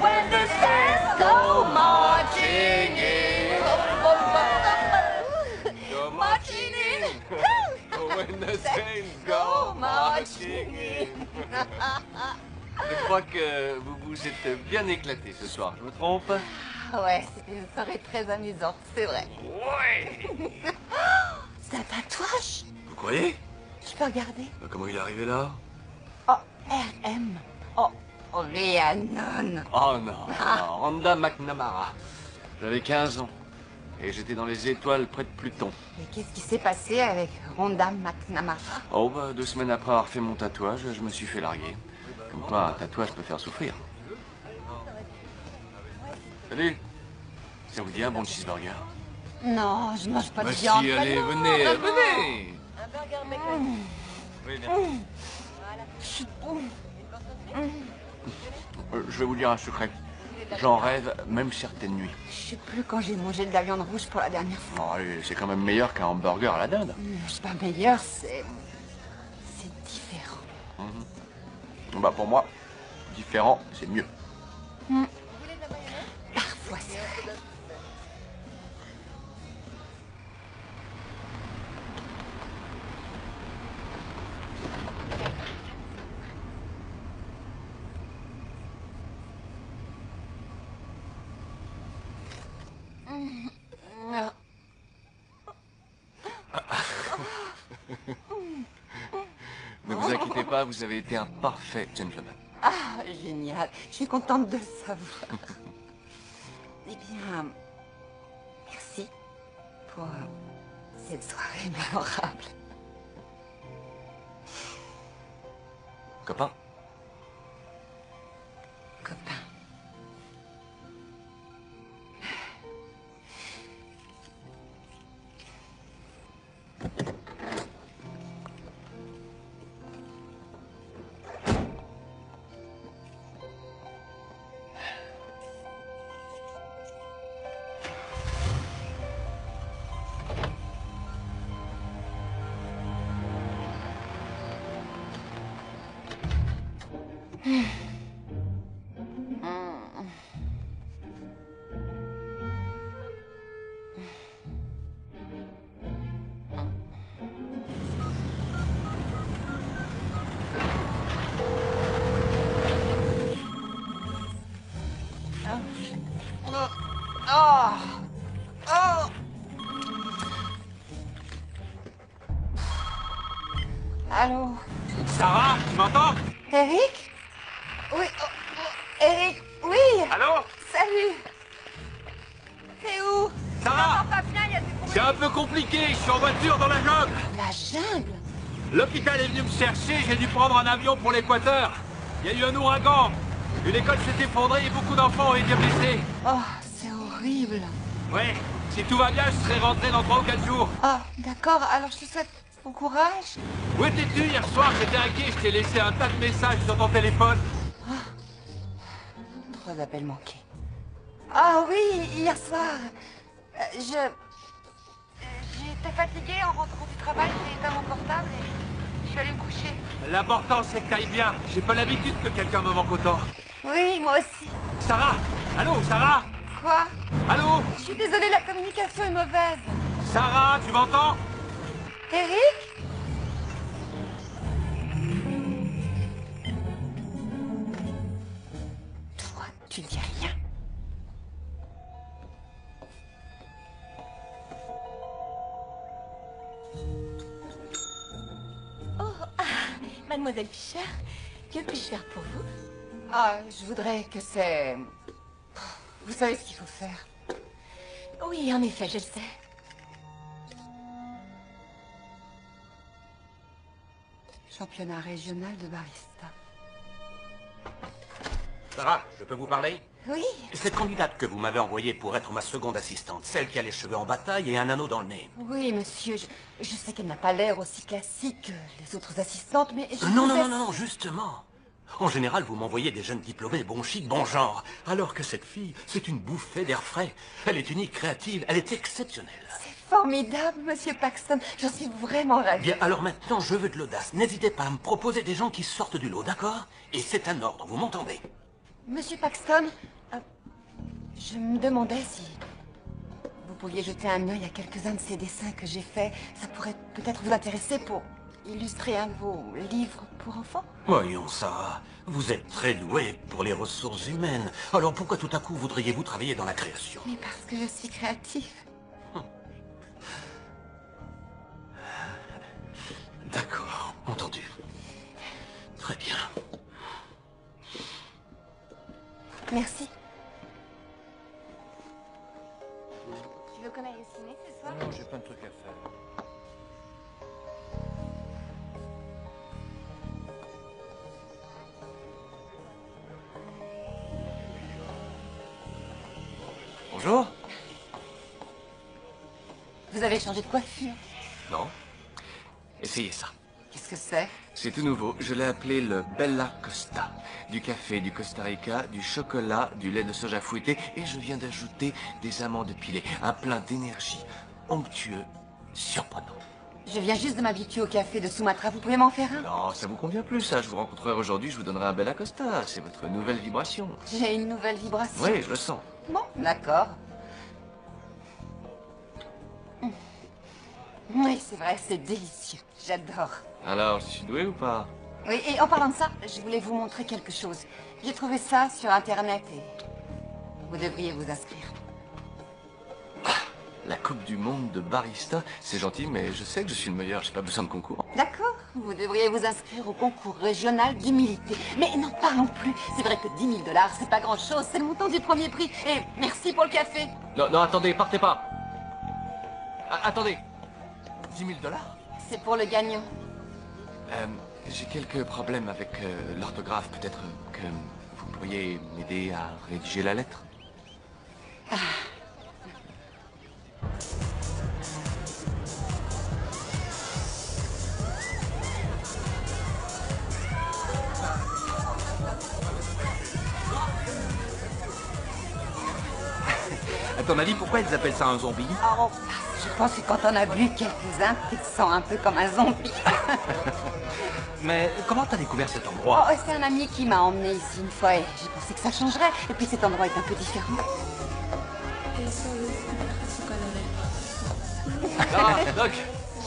When the saints go marching in. Go marching in. Oh, when the saints go marching in. Je crois que vous vous êtes bien éclaté ce soir, je me trompe? Ouais, c'était une soirée très amusante, c'est vrai. Ouais. C'est un tatouage? Vous croyez? Je peux regarder? Comment il est arrivé là? Oh, RM. Oh, Rhiannon. Oh non, non, Rhonda McNamara. J'avais 15 ans. Et j'étais dans les étoiles près de Pluton. Mais qu'est-ce qui s'est passé avec Rhonda McNamara? Oh, bah, 2 semaines après avoir fait mon tatouage, je me suis fait larguer. Comme quoi, un tatouage peut faire souffrir. Salut. Ça vous dit un bon cheeseburger? Non, je mange pas de Bah viande. si, allez, non, venez, vraiment. venez. Un burger bacon. Oui, bien. Je vais vous dire un secret. J'en rêve même certaines nuits. Je sais plus quand j'ai mangé de la viande rouge pour la dernière fois. Oh, allez, c'est quand même meilleur qu'un hamburger à la dinde. C'est pas meilleur, c'est différent. Bah pour moi, différent, c'est mieux. Parfois, c'est vrai. Ne vous inquiétez pas, vous avez été un parfait gentleman. Ah, génial. Je suis contente de le savoir. Eh bien, merci pour cette soirée mémorable. Copain? Copain. Allô? Sarah, tu m'entends? Eric? Oui, Eric, oui! Allô? Salut! T'es où? Sarah! Pas bien, il y a du bruit. C'est un peu compliqué, je suis en voiture dans la jungle. La jungle? L'hôpital est venu me chercher, j'ai dû prendre un avion pour l'Équateur. Il y a eu un ouragan. Une école s'est effondrée et beaucoup d'enfants ont été blessés. Oh, c'est horrible. Ouais, si tout va bien, je serai rentré dans 3 ou 4 jours. Ah, d'accord, alors je te souhaite bon courage. Où étais-tu hier soir? J'étais inquiet, je t'ai laissé un tas de messages sur ton téléphone. Trois appels manqués. Ah oui, hier soir. J'étais fatiguée en rentrant du travail, j'ai éteint mon portable et je suis allée me coucher. L'important, c'est que t'ailles bien. J'ai pas l'habitude que quelqu'un me manque autant. Oui, moi aussi. Sarah! Allô, Sarah? Quoi? Allô? Je suis désolée, la communication est mauvaise. Sarah, tu m'entends? Eric? Toi, tu dis rien. Mademoiselle Fischer, que puis-je faire pour vous? Ah, je voudrais que c'est... Vous savez ce qu'il faut faire. Oui, en effet, je le sais. Championnat régional de barista. Sarah, je peux vous parler? Oui. Cette candidate que vous m'avez envoyée pour être ma seconde assistante, celle qui a les cheveux en bataille et un anneau dans le nez. Oui, monsieur, je sais qu'elle n'a pas l'air aussi classique que les autres assistantes, mais... Non, justement. En général, vous m'envoyez des jeunes diplômés, bon chic, bon genre. Alors que cette fille, c'est une bouffée d'air frais. Elle est unique, créative, elle est exceptionnelle. C'est formidable, monsieur Paxton. J'en suis vraiment ravie. Bien, alors maintenant, je veux de l'audace. N'hésitez pas à me proposer des gens qui sortent du lot, d'accord? Et c'est un ordre, vous m'entendez? Monsieur Paxton, je me demandais si vous pouviez jeter un œil à quelques-uns de ces dessins que j'ai faits. Ça pourrait peut-être vous intéresser pour illustrer un de vos livres pour enfants. Voyons, Sarah, vous êtes très douée pour les ressources humaines. Alors pourquoi tout à coup voudriez-vous travailler dans la création? Mais parce que je suis créatif. D'accord, entendu. Très bien. Merci. Tu veux qu'on aille au ciné ce soir? Non, j'ai plein de trucs à faire. Bonjour. Vous avez changé de coiffure? Non. Essayez ça. Qu'est-ce que c'est? C'est tout nouveau. Je l'ai appelé le Bella Costa. Du café du Costa Rica, du chocolat, du lait de soja fouetté et je viens d'ajouter des amandes pilées. Un plein d'énergie, onctueux, surprenant. Je viens juste de m'habituer au café de Sumatra. Vous pouvez m'en faire un? Non, ça vous convient plus, ça. Je vous rencontrerai aujourd'hui, je vous donnerai un Bella Costa. C'est votre nouvelle vibration. J'ai une nouvelle vibration. Oui, je le sens. Bon, d'accord. Oui, c'est vrai, c'est délicieux. J'adore. Alors, je suis doué ou pas? Oui, et en parlant de ça, je voulais vous montrer quelque chose. J'ai trouvé ça sur Internet et vous devriez vous inscrire. la Coupe du Monde de barista. C'est gentil, mais je sais que je suis le meilleur, j'ai pas besoin de concours. D'accord, vous devriez vous inscrire au concours régional d'humilité. Mais n'en parlons plus. C'est vrai que 10 000 $, c'est pas grand-chose. C'est le montant du premier prix. Et merci pour le café. Non, non, attendez, partez pas. Attendez. 10 000 $? C'est pour le gagnant. J'ai quelques problèmes avec l'orthographe. Peut-être que vous pourriez m'aider à rédiger la lettre. À ton avis, pourquoi ils appellent ça un zombie? Oh, je pense que quand on a bu quelques-uns, tu te sens un peu comme un zombie. Mais comment t'as découvert cet endroit? Oh, c'est un ami qui m'a emmené ici une fois et j'ai pensé que ça changerait. Et puis cet endroit est un peu différent. Ah, Doc,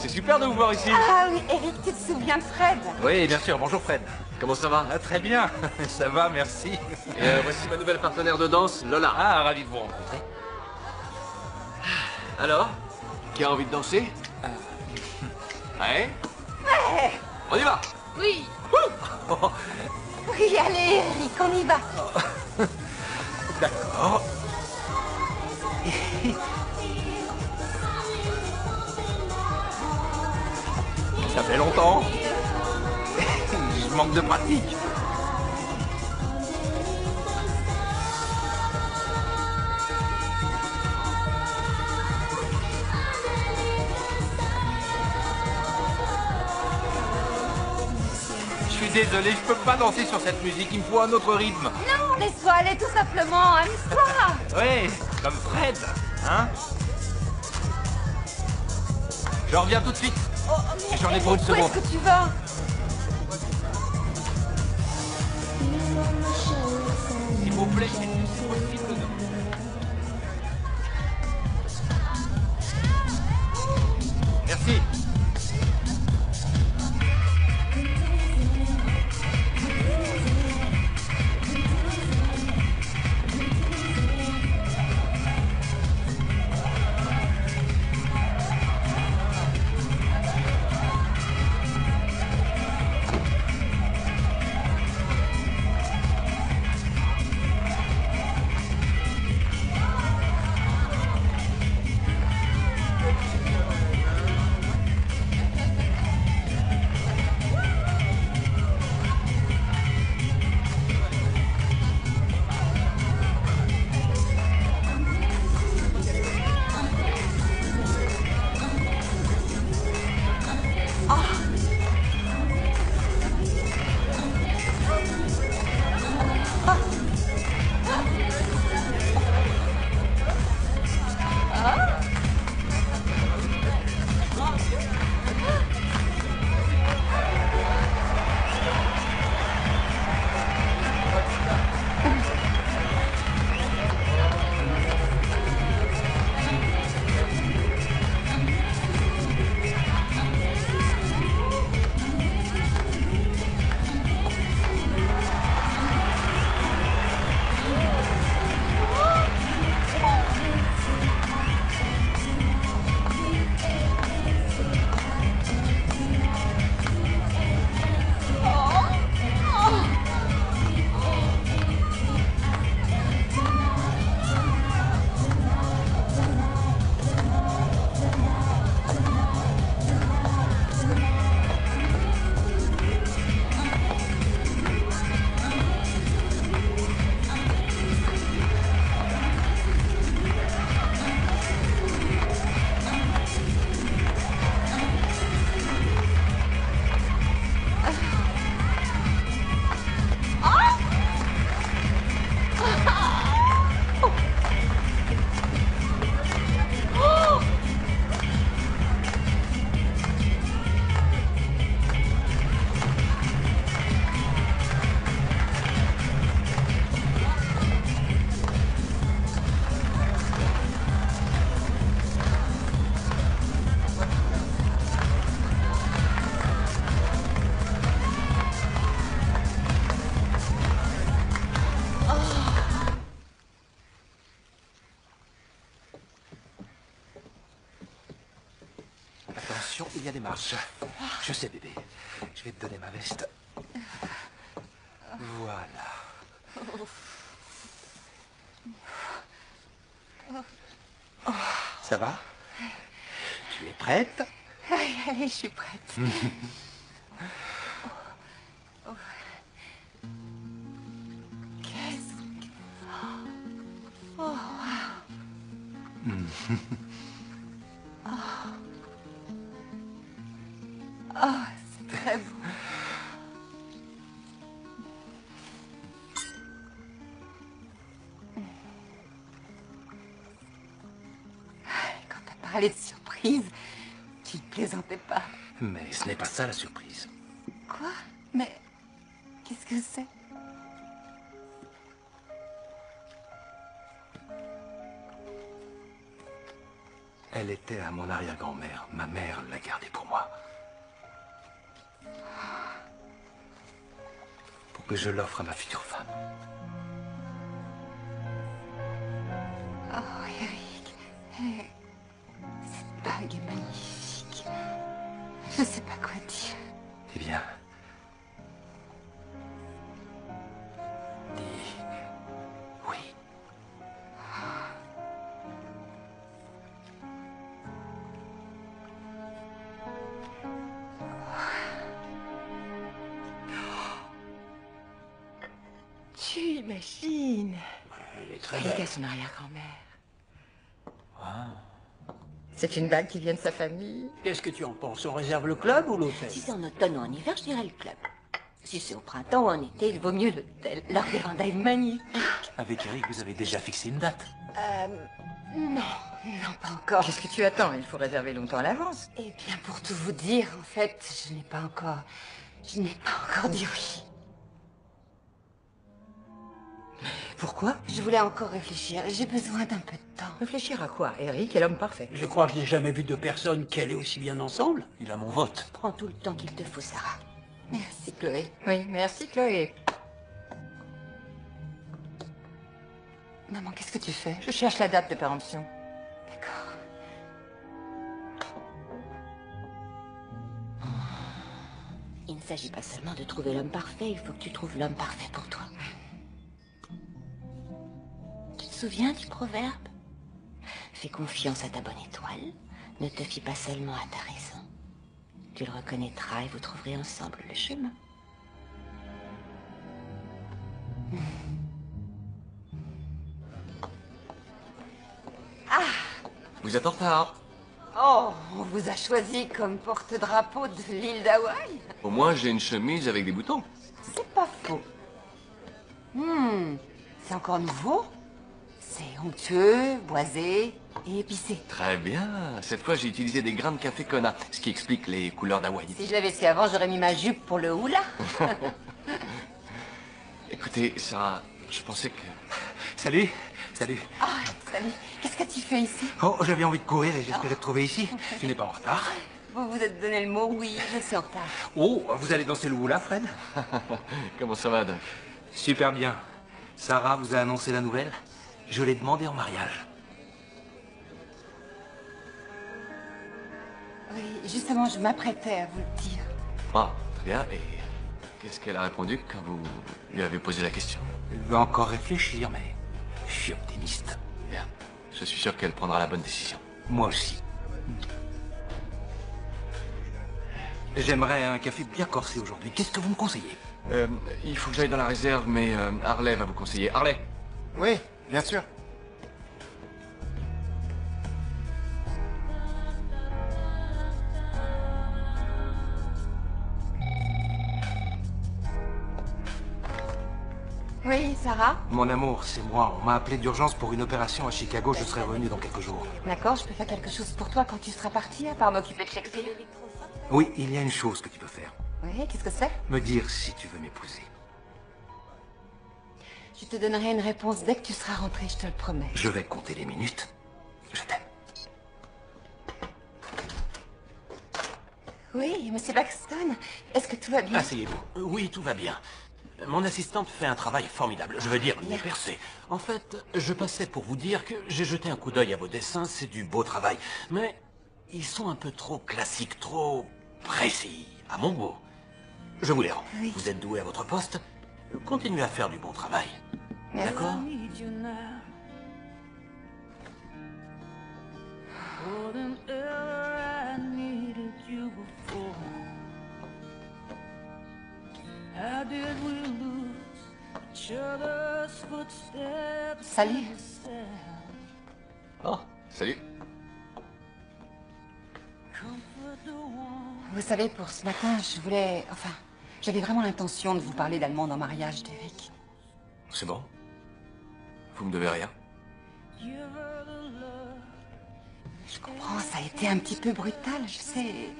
c'est super de vous voir ici. Ah oui, Eric, tu te souviens de Fred? Oui, bien sûr. Bonjour Fred. Comment ça va? Ah, très bien. Ça va, merci. Et voici ma nouvelle partenaire de danse, Lola. Ah, ravi de vous rencontrer. Alors, qui a envie de danser? Ouais? Ouais. On y va? Oui. Oui, allez, Eric, on y va. D'accord. Ça fait longtemps. Je manque de pratique. Je suis désolé, je peux pas danser sur cette musique, il me faut un autre rythme. Non, laisse-toi aller tout simplement, amuse-toi. Oui, comme Fred, hein? Je reviens tout de suite. Et j'en ai pour une seconde. Où est-ce que tu vas? S'il vous plaît, c'est possible de... Merci. attention, il y a des marches. Je sais, bébé. Je vais te donner ma veste. Voilà. Ça va? Tu es prête? Allez, allez, je suis prête. Qu'est-ce que... Oh, wow. Oh, c'est très beau. Quand t'as parlé de surprise, tu ne plaisantais pas. Mais ce n'est pas ça la surprise. Quoi? Mais qu'est-ce que c'est? Elle était à mon arrière-grand-mère. Ma mère l'a gardée pour moi. Pour que je l'offre à ma future femme. Oh, Eric. Cette bague est magnifique. Je sais pas quoi dire. Eh bien... dis... oui. Tu imagines? Elle est très Elle était belle. à son arrière-grand-mère. C'est une bague qui vient de sa famille. Qu'est-ce que tu en penses? On réserve le club ou l'hôtel? Si c'est en automne ou en hiver, je dirais le club. Si c'est au printemps ou en été, il vaut mieux l'hôtel. Leur véranda est magnifique. Avec Eric, vous avez déjà fixé une date? Non, pas encore. Qu'est-ce que tu attends? Il faut réserver longtemps à l'avance. Eh bien, pour tout vous dire, en fait, je n'ai pas encore dit oui. Pourquoi? Je voulais encore réfléchir. J'ai besoin d'un peu de temps. Réfléchir à quoi? Eric est l'homme parfait. Je crois que je n'ai jamais vu deux personnes qui allaient aussi bien ensemble. Il a mon vote. Prends tout le temps qu'il te faut, Sarah. Merci, Chloé. Oui, merci Chloé. Maman, qu'est-ce que tu fais? Je cherche la date de péremption. D'accord. Il ne s'agit pas seulement de trouver l'homme parfait, il faut que tu trouves l'homme parfait pour toi. Tu te souviens du proverbe? Fais confiance à ta bonne étoile, ne te fie pas seulement à ta raison. Tu le reconnaîtras et vous trouverez ensemble le chemin. Vous êtes en retard. Oh, on vous a choisi comme porte-drapeau de l'île d'Hawaï? Au moins, j'ai une chemise avec des boutons. C'est pas faux. C'est encore nouveau. C'est onctueux, boisé et épicé. Très bien. Cette fois, j'ai utilisé des grains de café Kona, ce qui explique les couleurs d'Hawaï. Si je l'avais su avant, j'aurais mis ma jupe pour le hula. Écoutez, Sarah, je pensais que... Salut. Salut. Ah, salut. Qu'est-ce que tu fais ici? Oh, j'avais envie de courir et j'espérais te trouver ici. Tu n'es pas en retard. Vous vous êtes donné le mot, oui, je suis en retard. Oh, vous allez danser le hula, Fred? Comment ça va, Doc? Super bien. Sarah vous a annoncé la nouvelle? Je l'ai demandé en mariage. Oui, justement, je m'apprêtais à vous le dire. Ah, très bien. Et qu'est-ce qu'elle a répondu quand vous lui avez posé la question? Elle veut encore réfléchir, mais je suis optimiste. Bien. Je suis sûr qu'elle prendra la bonne décision. Moi aussi. J'aimerais un café bien corsé aujourd'hui. Qu'est-ce que vous me conseillez? Il faut que j'aille dans la réserve, mais Harley va vous conseiller. Harley! Oui, bien sûr. Oui, Sarah? Mon amour, c'est moi. On m'a appelé d'urgence pour une opération à Chicago. Je serai revenu dans quelques jours. D'accord, je peux faire quelque chose pour toi quand tu seras parti, à part m'occuper de Shakespeare. Oui, il y a une chose que tu peux faire. Oui, qu'est-ce que c'est? Me dire si tu veux m'épouser. Je te donnerai une réponse dès que tu seras rentré, je te le promets. Je vais compter les minutes. Je t'aime. Oui, monsieur Paxton, est-ce que tout va bien? Asseyez-vous. Oui, tout va bien. Mon assistante fait un travail formidable. Je veux dire, il est percé. En fait, je passais pour vous dire que j'ai jeté un coup d'œil à vos dessins. C'est du beau travail. Mais ils sont un peu trop classiques, trop précis, à mon goût. Je vous les rends. Oui. Vous êtes doué à votre poste. Continuez à faire du bon travail. D'accord? Salut. Oh, salut. Vous savez, pour ce matin, je voulais... Enfin, j'avais vraiment l'intention de vous parler d'Allemande en mariage d'Eric. C'est bon? Vous me devez rien? Je comprends, ça a été un petit peu brutal, je sais.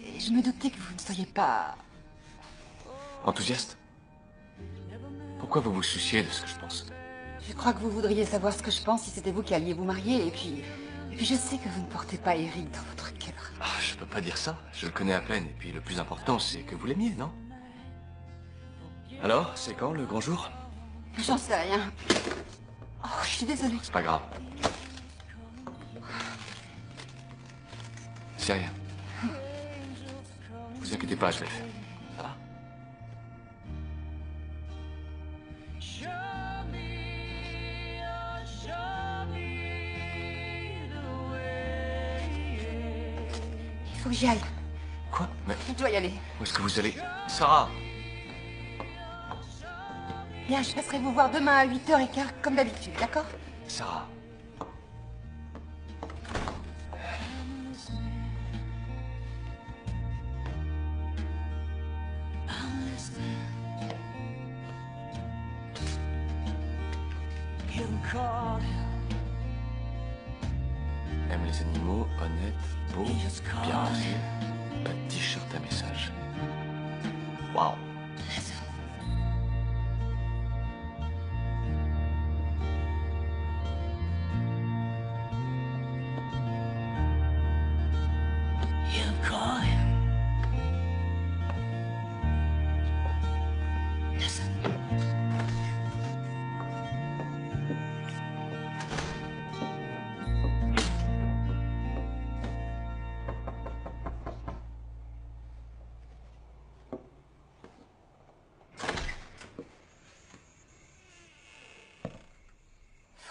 Et je me doutais que vous ne soyez pas... Enthousiaste? Pourquoi vous vous souciez de ce que je pense? Je crois que vous voudriez savoir ce que je pense si c'était vous qui alliez vous marier, et puis je sais que vous ne portez pas Eric dans votre cœur. Ah, je peux pas dire ça. Je le connais à peine, et puis le plus important, c'est que vous l'aimiez, non? Alors, c'est quand, le grand jour? J'en sais rien. Oh, je suis désolée. C'est pas grave. C'est rien. Vous inquiétez pas, je l'ai fait. Ça va? Il faut que j'y aille. Quoi? Mais Je dois y aller. où est-ce que vous allez? Sarah! Bien, je passerai vous voir demain à 8h15, comme d'habitude, d'accord? Sarah. Aime les animaux, honnête, beau, bien rasé, pas de t-shirt à message. Waouh.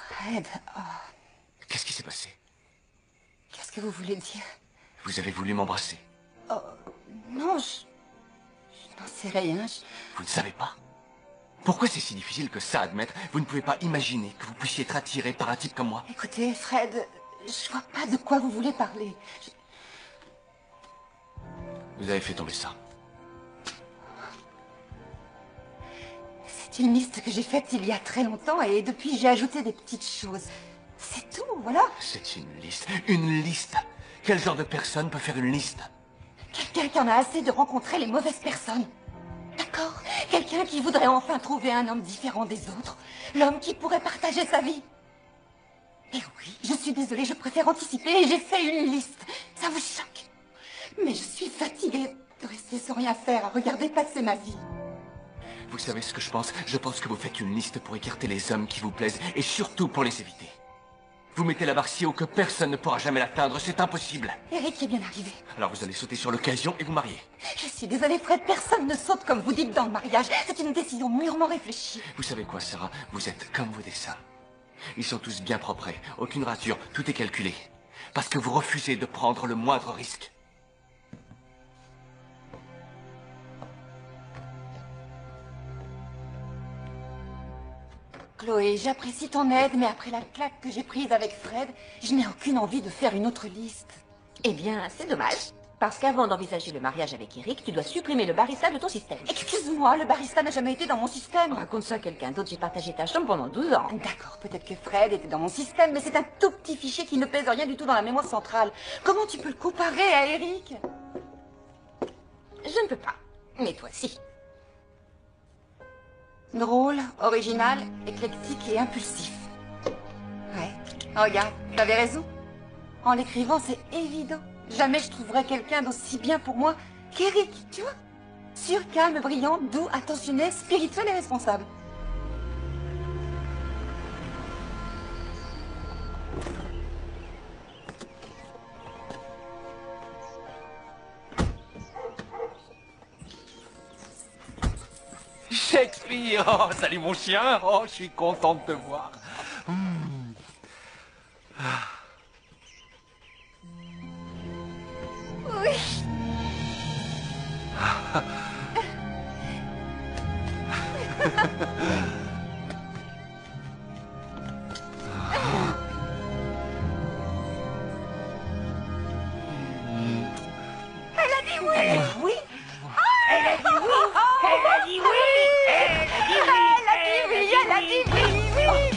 Fred, oh, Qu'est-ce qui s'est passé? qu'est-ce que vous voulez dire? Vous avez voulu m'embrasser. Oh, non, je n'en sais rien. Vous ne savez pas? Pourquoi c'est si difficile que ça à admettre? Vous ne pouvez pas imaginer que vous puissiez être attiré par un type comme moi? Écoutez, Fred, je vois pas de quoi vous voulez parler. Vous avez fait tomber ça. C'est une liste que j'ai faite il y a très longtemps et depuis j'ai ajouté des petites choses. C'est tout, voilà. C'est une liste. Une liste. Quel genre de personne peut faire une liste? Quelqu'un qui en a assez de rencontrer les mauvaises personnes. D'accord? Quelqu'un qui voudrait enfin trouver un homme différent des autres. L'homme qui pourrait partager sa vie. Et oui, je suis désolée, je préfère anticiper et j'ai fait une liste. Ça vous choque? Mais je suis fatiguée de rester sans rien faire, à regarder passer ma vie. Vous savez ce que je pense? Je pense que vous faites une liste pour écarter les hommes qui vous plaisent et surtout pour les éviter. Vous mettez la barre si haut que personne ne pourra jamais l'atteindre, c'est impossible. Eric est bien arrivé. Alors vous allez sauter sur l'occasion et vous marier. Je suis désolée, Fred, personne ne saute comme vous dites dans le mariage. C'est une décision mûrement réfléchie. Vous savez quoi, Sarah? Vous êtes comme vos dessins. Ils sont tous bien propres, aucune rature, tout est calculé. Parce que vous refusez de prendre le moindre risque. Chloé, j'apprécie ton aide, mais après la claque que j'ai prise avec Fred, je n'ai aucune envie de faire une autre liste. Eh bien, c'est dommage. Parce qu'avant d'envisager le mariage avec Eric, tu dois supprimer le barista de ton système. Excuse-moi, le barista n'a jamais été dans mon système. Raconte ça à quelqu'un d'autre, j'ai partagé ta chambre pendant 12 ans. D'accord, peut-être que Fred était dans mon système, mais c'est un tout petit fichier qui ne pèse rien du tout dans la mémoire centrale. Comment tu peux le comparer à Eric? Je ne peux pas. Mais toi, si. Drôle, original, éclectique et impulsif. Ouais, regarde, t'avais raison. En l'écrivant, c'est évident. Jamais je trouverais quelqu'un d'aussi bien pour moi qu'Eric, tu vois. Sûr, calme, brillant, doux, attentionné, spirituel et responsable. Shakespeare. Oh, salut mon chien. Oh, je suis content de te voir. Oui. Elle a dit oui. Elle a dit oui. Elle a dit oui. Elle a dit oui. Elle a dit oui. Elle a dit oui. Elle a dit oui.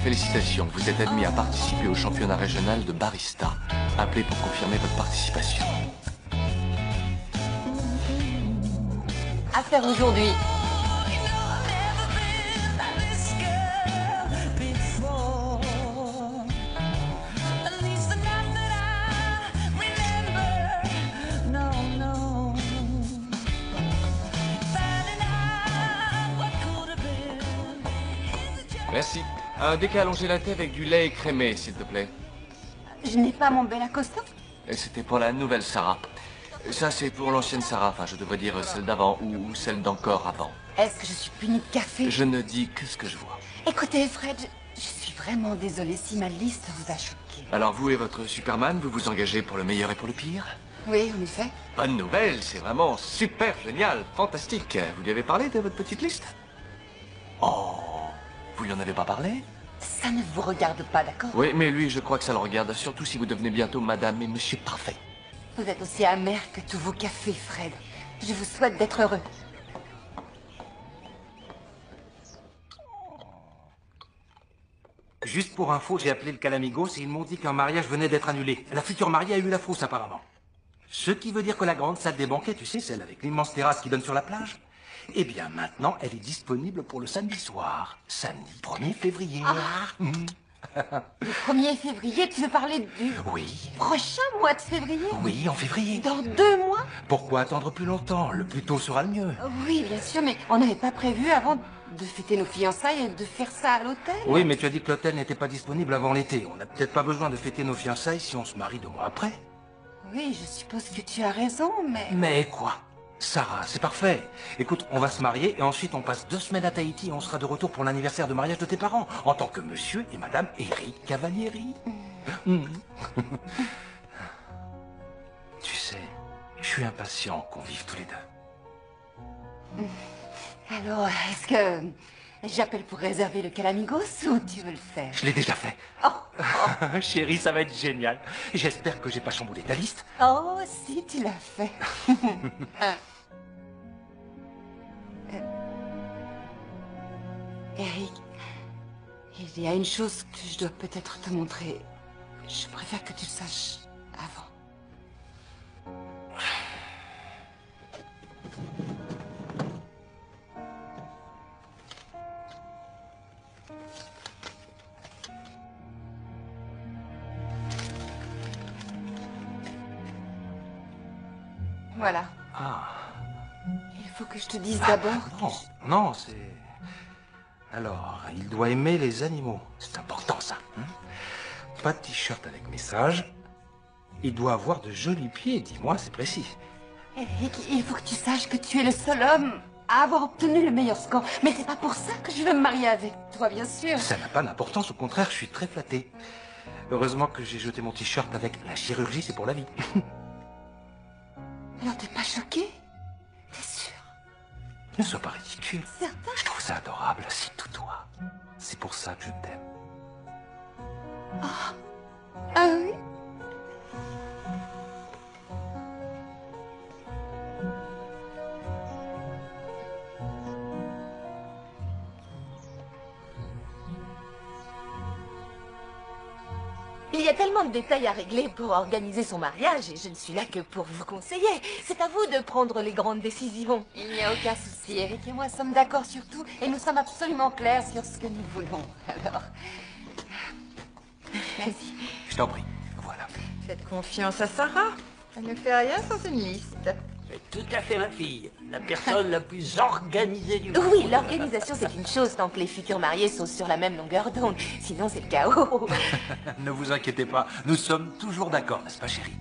Félicitations, vous êtes admis à participer au championnat régional de barista. Appelez pour confirmer votre participation. À faire aujourd'hui. Merci. Un déca allongé latte avec du lait écrémé, s'il te plaît. Je n'ai pas mon bel acosta. Et c'était pour la nouvelle Sarah. Ça, c'est pour l'ancienne Sarah. Enfin, je devrais dire celle d'avant ou celle d'encore avant. Est-ce que je suis punie de café? Je ne dis que ce que je vois. Écoutez, Fred, je suis vraiment désolée si ma liste vous a choqué. Alors, vous et votre Superman, vous vous engagez pour le meilleur et pour le pire? Oui, en effet. Bonne nouvelle, c'est vraiment super génial, fantastique. Vous lui avez parlé de votre petite liste? Oh, vous lui en avez pas parlé? Ça ne vous regarde pas, d'accord? Oui, mais lui, je crois que ça le regarde, surtout si vous devenez bientôt Madame et Monsieur Parfait. Vous êtes aussi amer que tous vos cafés, Fred. Je vous souhaite d'être heureux. Juste pour info, j'ai appelé le Calamigos et ils m'ont dit qu'un mariage venait d'être annulé. La future mariée a eu la frousse apparemment. Ce qui veut dire que la grande salle des banquets, tu sais, celle avec l'immense terrasse qui donne sur la plage, eh bien maintenant, elle est disponible pour le samedi soir. Samedi 1er février. Le 1er février, tu veux parler du Oui. prochain mois de février? Oui, en février. Dans 2 mois? Pourquoi attendre plus longtemps? Le plus tôt sera le mieux. Oui, bien sûr, mais on n'avait pas prévu avant de fêter nos fiançailles et de faire ça à l'hôtel. Oui, mais tu as dit que l'hôtel n'était pas disponible avant l'été. On n'a peut-être pas besoin de fêter nos fiançailles si on se marie 2 mois après. Oui, je suppose que tu as raison, mais... Mais quoi? Sarah, c'est parfait. Écoute, on va se marier et ensuite on passe 2 semaines à Tahiti et on sera de retour pour l'anniversaire de mariage de tes parents, en tant que monsieur et madame Eric Cavalieri. Tu sais, je suis impatient qu'on vive tous les deux. Alors, est-ce que j'appelle pour réserver le Calamigos ou tu veux le faire? Je l'ai déjà fait. Oh. Chérie, ça va être génial. J'espère que j'ai pas chamboulé ta liste. Oh, si, tu l'as fait. Eric, il y a une chose que je dois peut-être te montrer. Je préfère que tu le saches avant. Voilà. Ah. Il faut que je te dise d'abord... Non, non, c'est... Alors, il doit aimer les animaux. C'est important, ça. Hein? Pas de t-shirt avec message. Il doit avoir de jolis pieds, dis-moi, c'est précis. Eric, il faut que tu saches que tu es le seul homme à avoir obtenu le meilleur score. Mais c'est pas pour ça que je veux me marier avec toi, bien sûr. Ça n'a pas d'importance, au contraire, je suis très flatté. Heureusement que j'ai jeté mon t-shirt avec la chirurgie, c'est pour la vie. Alors t'es pas choqué? T'es sûr? Ne sois pas ridicule. Certain? Je trouve ça adorable, c'est tout toi. C'est pour ça que je t'aime. Ah oui. Il y a tellement de détails à régler pour organiser son mariage et je ne suis là que pour vous conseiller. C'est à vous de prendre les grandes décisions. Il n'y a aucun souci. Eric et moi sommes d'accord sur tout et nous sommes absolument clairs sur ce que nous voulons. Alors... Merci. Je t'en prie. Voilà. Faites confiance à Sarah. Elle ne fait rien sans une liste. C'est tout à fait ma fille. La personne la plus organisée du monde. Oui, l'organisation c'est une chose tant que les futurs mariés sont sur la même longueur d'onde. Sinon c'est le chaos. Ne vous inquiétez pas, nous sommes toujours d'accord, n'est-ce pas, chérie?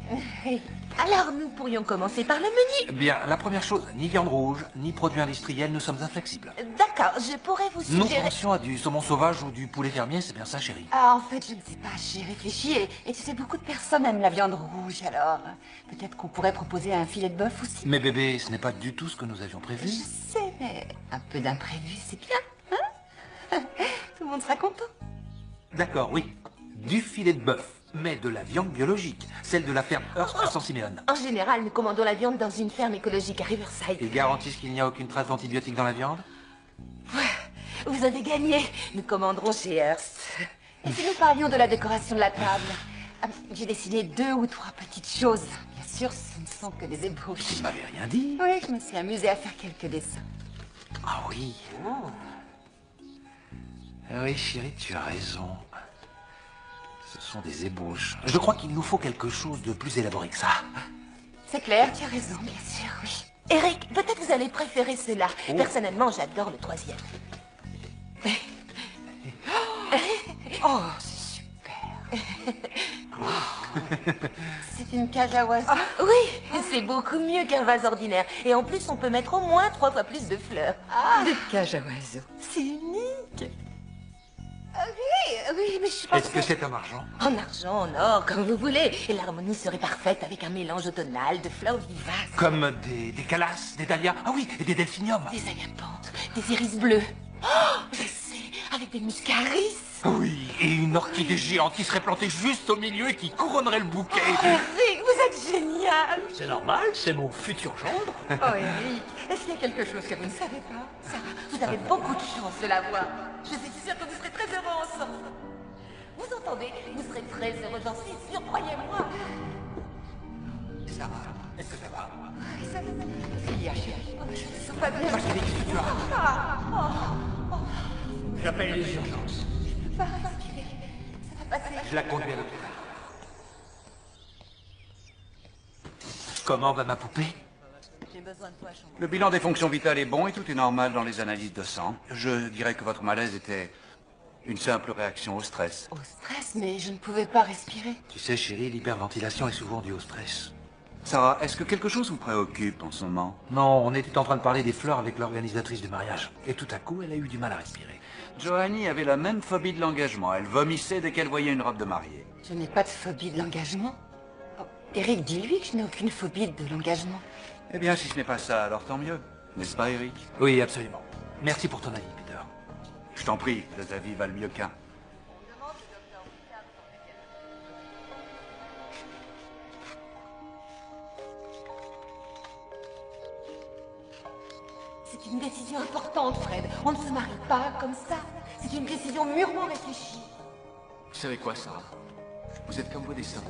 Alors nous pourrions commencer par le menu. Bien, la première chose, ni viande rouge, ni produits industriels, nous sommes inflexibles. D'accord, je pourrais vous Nous suggérer... pensions à du saumon sauvage ou du poulet fermier, c'est bien ça, chérie? Ah, en fait, je ne sais pas, j'ai réfléchi et tu sais, beaucoup de personnes aiment la viande rouge, alors peut-être qu'on pourrait proposer un filet de bœuf aussi. Mais bébé, ce n'est pas du tout ce que nous avions prévu. Je sais, mais un peu d'imprévu, c'est bien, hein? Tout le monde sera content. D'accord, oui. Du filet de bœuf, mais de la viande biologique, celle de la ferme Hearst à San Simeon. En général, nous commandons la viande dans une ferme écologique à Riverside. Ils garantissent qu'il n'y a aucune trace d'antibiotiques dans la viande? Vous avez gagné. Nous commanderons chez Hearst. Et si nous parlions de la décoration de la table? J'ai dessiné 2 ou 3 petites choses. Bien sûr, ce ne sont que des ébauches. Tu ne m'avais rien dit. Oui, je me suis amusée à faire quelques dessins. Ah oui. Ah oui, chérie, tu as raison. Ce sont des ébauches. Je crois qu'il nous faut quelque chose de plus élaboré que ça. C'est clair, tu as raison, bien sûr, oui. Eric, peut-être vous allez préférer cela. Personnellement, j'adore le 3e. Oh, c'est super. C'est une cage à oiseaux. Oui, c'est beaucoup mieux qu'un vase ordinaire. Et en plus, on peut mettre au moins 3 fois plus de fleurs. Des cages à oiseaux. C'est unique. Oui, mais je pense Est-ce que c'est en argent? En argent, en or, comme vous voulez. Et l'harmonie serait parfaite avec un mélange automnal de fleurs vivaces. Comme des calasses, des dahlias, ah oui, et des delphiniums. Des agapanthes, des iris bleus. Oh, je sais, avec des muscaris. Oui, et une orchidée géante qui serait plantée juste au milieu et qui couronnerait le bouquet. Eric, vous êtes génial. C'est normal, c'est mon futur gendre. Oh, Eric, est-ce qu'il y a quelque chose que vous ne savez pas? Sarah, vous avez beaucoup de chance de la voir. Je suis sûre que vous serez très heureux ensemble. Vous entendez? Vous serez très heureux, j'en suis sûre, croyez-moi. Sarah, est-ce que ça va? Il y a chérie. Je ne sens pas bien. Ma chérie, qu'est-ce que tu as? J'appelle les urgences. Pas respirer. Ça va passer. Je la conduis à l'hôpital. Comment va ma poupée? J'ai besoin de toi, chambre. Le bilan des fonctions vitales est bon et tout est normal dans les analyses de sang. Je dirais que votre malaise était une simple réaction au stress. Au stress, mais je ne pouvais pas respirer. Tu sais, chérie, l'hyperventilation est souvent due au stress. Sarah, est-ce que quelque chose vous préoccupe en ce moment? Non, on était en train de parler des fleurs avec l'organisatrice du mariage. Et tout à coup, elle a eu du mal à respirer. Johanny avait la même phobie de l'engagement. Elle vomissait dès qu'elle voyait une robe de mariée. Je n'ai pas de phobie de l'engagement. Oh, Eric, dis-lui que je n'ai aucune phobie de l'engagement. Eh bien, si ce n'est pas ça, alors tant mieux. N'est-ce pas, Eric? Oui, absolument. Merci pour ton avis, Peter. Je t'en prie, deux avis valent mieux qu'un. C'est une décision importante, Fred. On ne se marie pas comme ça. C'est une décision mûrement réfléchie. Vous savez quoi, Sarah? Vous êtes comme vos dessins.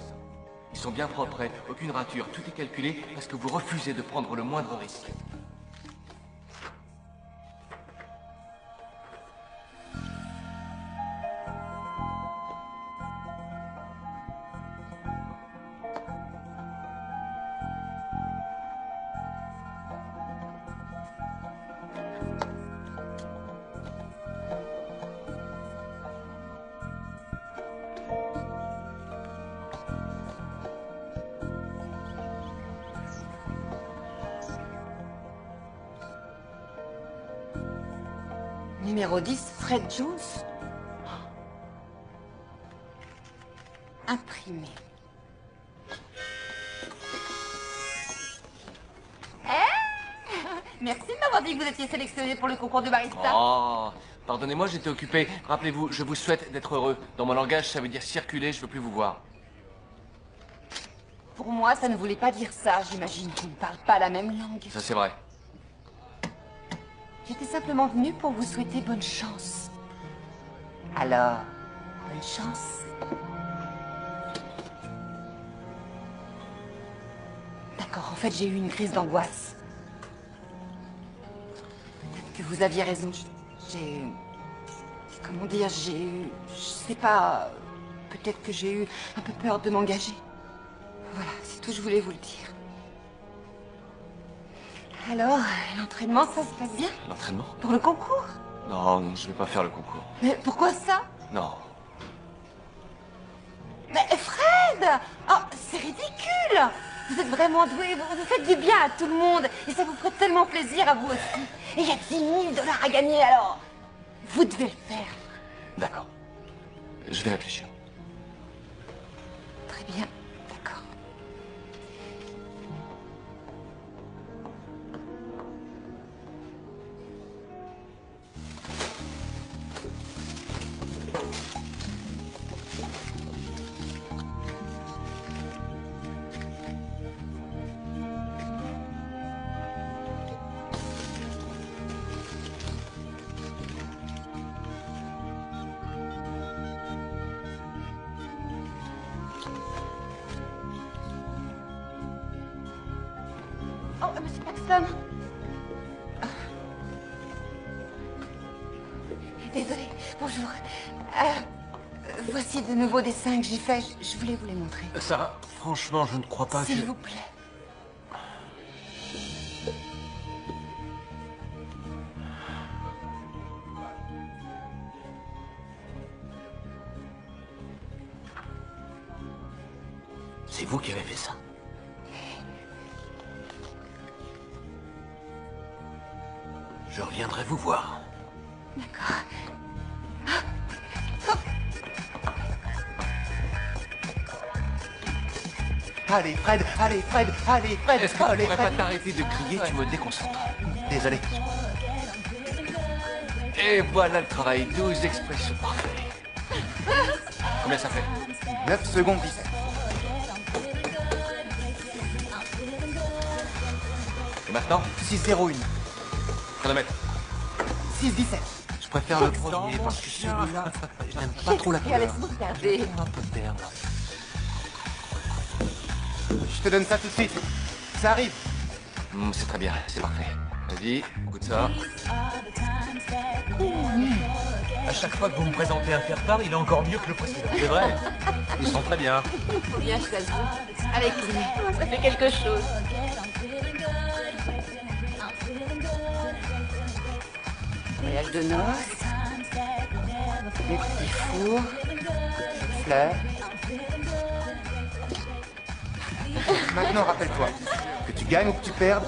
Ils sont bien propres, aucune rature, tout est calculé parce que vous refusez de prendre le moindre risque. Numéro 10, Fred Jones. Imprimé. Merci de m'avoir dit que vous étiez sélectionné pour le concours de barista. Oh, Pardonnez-moi, j'étais occupé. Rappelez-vous, je vous souhaite d'être heureux. Dans mon langage, ça veut dire circuler, je veux plus vous voir. Pour moi, ça ne voulait pas dire ça. J'imagine qu'on ne parle pas la même langue. Ça, c'est vrai. J'étais simplement venue pour vous souhaiter bonne chance. Alors, bonne chance. D'accord, en fait, j'ai eu une crise d'angoisse. Peut-être que vous aviez raison. J'ai... Comment dire, j'ai eu... Je sais pas... Peut-être que j'ai eu un peu peur de m'engager. Voilà, c'est tout, je voulais vous le dire. Alors, l'entraînement, ça se passe bien? L'entraînement? Pour le concours? Non, non, je vais pas faire le concours. Mais pourquoi ça? Non. Mais Fred! Oh, c'est ridicule! Vous êtes vraiment doué, vous faites du bien à tout le monde. Et ça vous ferait tellement plaisir à vous aussi. Et il y a 10 000 $ à gagner, alors vous devez le faire. D'accord. Je vais réfléchir. Très bien, d'accord. Oh, Monsieur Paxton. Désolée, bonjour. Voici de nouveaux dessins que j'ai faits. Je voulais vous les montrer. Sarah, franchement, je ne crois pas que... S'il vous plaît. C'est vous qui avez fait ça? Je reviendrai vous voir. D'accord. Allez, Fred, allez, Fred, allez, Fred. Est-ce que tu allez, pourrais pas Fred. t'arrêter de crier? Tu me déconcentres. Désolé. Et voilà le travail. 12 expressions parfaites. Combien ça fait? 9 secondes 17. Et maintenant? 6-0-1. Chronomètre. 6-17. Je préfère le premier parce que celui-là, je n'aime pas trop la couleur. Laisse-moi regarder. Un peu terne. Je te donne ça tout de suite. Ça arrive. C'est très bien, c'est parfait. Vas-y, goûte ça. À chaque fois que vous me présentez un faire-part, il est encore mieux que le précédent. C'est vrai. Ils sont très bien. Faut bien choisir. Avec lui. Ça fait quelque chose. Voyage de noces. Les petits fours. Fleurs. Maintenant, rappelle-toi, que tu gagnes ou que tu perdes,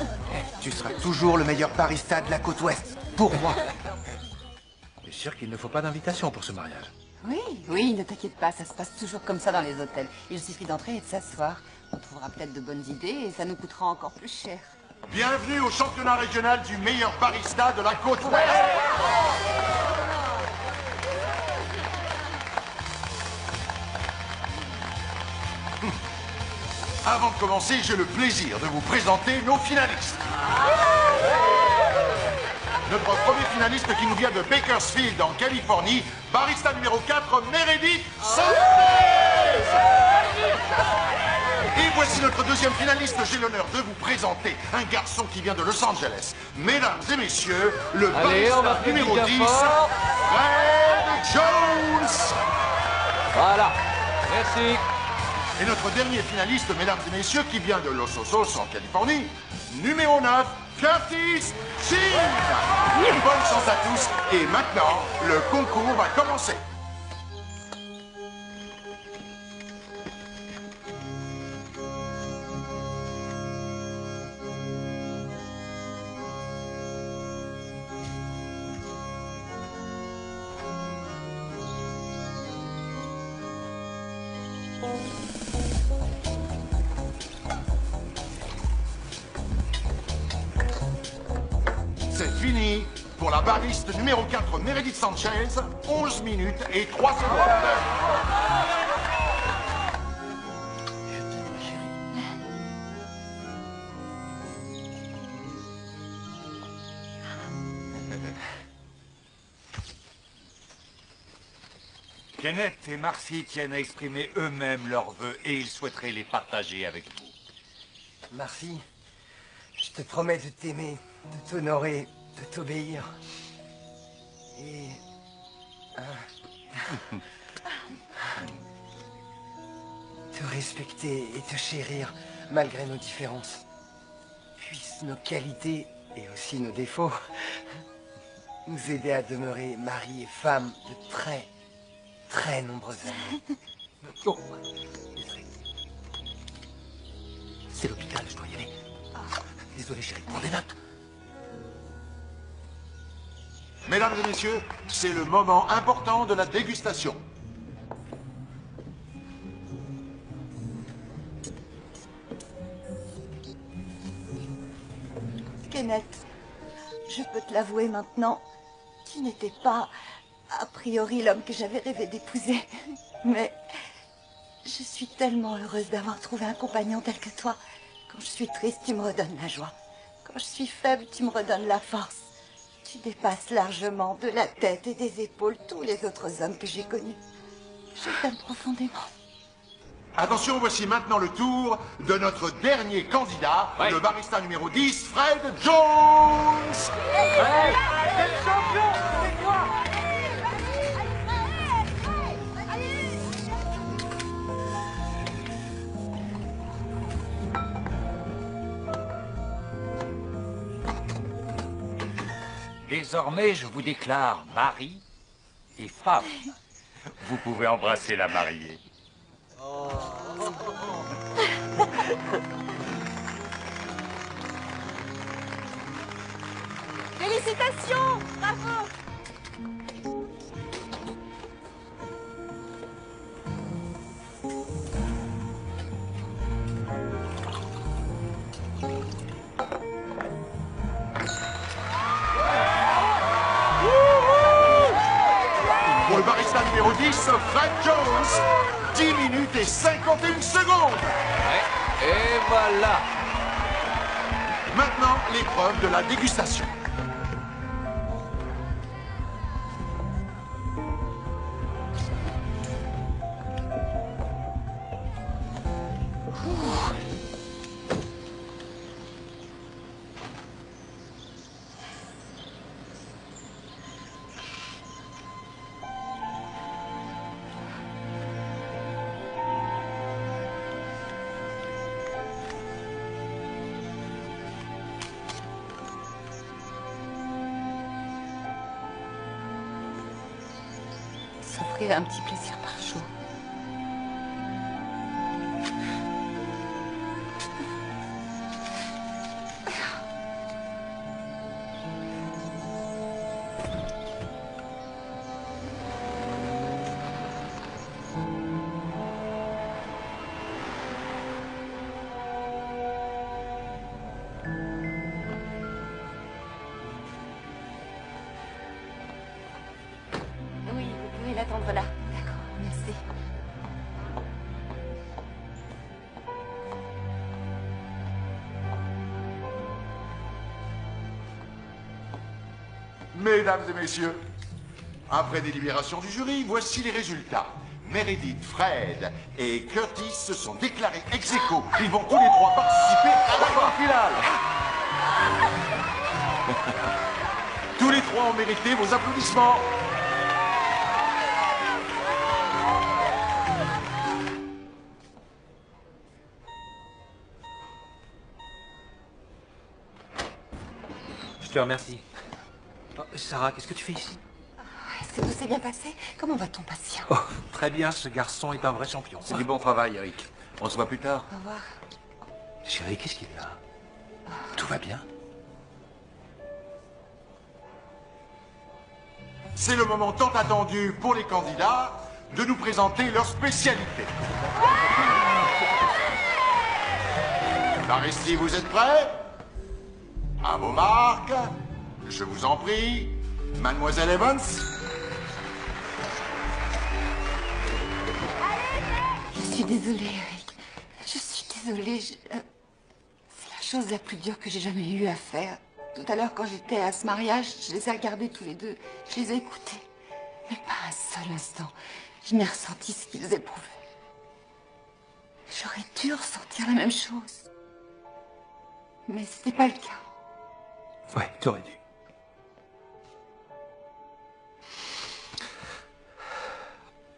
tu seras toujours le meilleur barista de la côte ouest. Pour moi. C'est sûr qu'il ne faut pas d'invitation pour ce mariage. Oui, oui, ne t'inquiète pas, ça se passe toujours comme ça dans les hôtels. Il suffit d'entrer et de s'asseoir. On trouvera peut-être de bonnes idées et ça nous coûtera encore plus cher. Bienvenue au championnat régional du meilleur barista de la côte ouest. Avant de commencer, j'ai le plaisir de vous présenter nos finalistes. Notre premier finaliste qui nous vient de Bakersfield, en Californie, barista numéro 4, Meredith Sanchez. Et voici notre deuxième finaliste. J'ai l'honneur de vous présenter un garçon qui vient de Los Angeles. Mesdames et messieurs, le barista numéro 10, Fred Jones. Voilà, merci. Et notre dernier finaliste, mesdames et messieurs, qui vient de Los Osos, en Californie, numéro 9, Curtis Chin. Bonne chance à tous. Et maintenant, le concours va commencer. C'est fini. pour la bariste numéro 4, Meredith Sanchez, 11 minutes et 3 secondes. Kenneth et Marcy tiennent à exprimer eux-mêmes leurs vœux et ils souhaiteraient les partager avec vous. Marcy, je te promets de t'aimer, de t'honorer, de t'obéir. Et... te respecter et te chérir malgré nos différences. Puissent nos qualités et aussi nos défauts nous aider à demeurer mari et femme de très nombreuses années. Oh. C'est l'hôpital, je dois y aller. Désolé chérie, prends des notes. Mesdames et messieurs, c'est le moment important de la dégustation. Kenneth, je peux te l'avouer maintenant, tu n'étais pas, a priori, l'homme que j'avais rêvé d'épouser. Mais je suis tellement heureuse d'avoir trouvé un compagnon tel que toi. Quand je suis triste, tu me redonnes la joie. Quand je suis faible, tu me redonnes la force. Tu dépasses largement de la tête et des épaules tous les autres hommes que j'ai connus. Je t'aime profondément. Attention, voici maintenant le tour de notre dernier candidat, le barista numéro 10, Fred Jones. Fred, c'est le champion, c'est toi. Désormais, je vous déclare mari et femme. Vous pouvez embrasser la mariée. Félicitations, bravo. Pour le barista numéro 10, Fred Jones, 10 minutes et 51 secondes. Et voilà. Maintenant, l'épreuve de la dégustation. S'offrir un petit plaisir par jour. Oui, vous pouvez l'attendre là. D'accord, merci. Mesdames et messieurs, après délibération du jury, voici les résultats. Meredith, Fred et Curtis se sont déclarés ex aequo. Ils vont tous les trois participer à la grande finale. Tous les trois ont mérité vos applaudissements. Je te remercie. Oh, Sarah, qu'est-ce que tu fais ici? Est-ce que tout s'est bien passé? Comment va ton patient? Oh, très bien, ce garçon est un vrai champion. C'est du bon travail, Eric. On se voit plus tard. Au revoir. Chérie, qu'est-ce qu'il y a? Tout va bien? C'est le moment tant attendu pour les candidats de nous présenter leur spécialité. Par ici, vous êtes prêts? À vos marques, Je vous en prie, Mademoiselle Evans. Je suis désolée, Eric. Je suis désolée. C'est la chose la plus dure que j'ai jamais eu à faire. Tout à l'heure, quand j'étais à ce mariage, je les ai regardés tous les deux. Je les ai écoutés. Mais pas un seul instant. Je n'ai ressenti ce qu'ils éprouvaient. J'aurais dû ressentir la même chose. Mais c'était pas le cas. Ouais, tu aurais dû.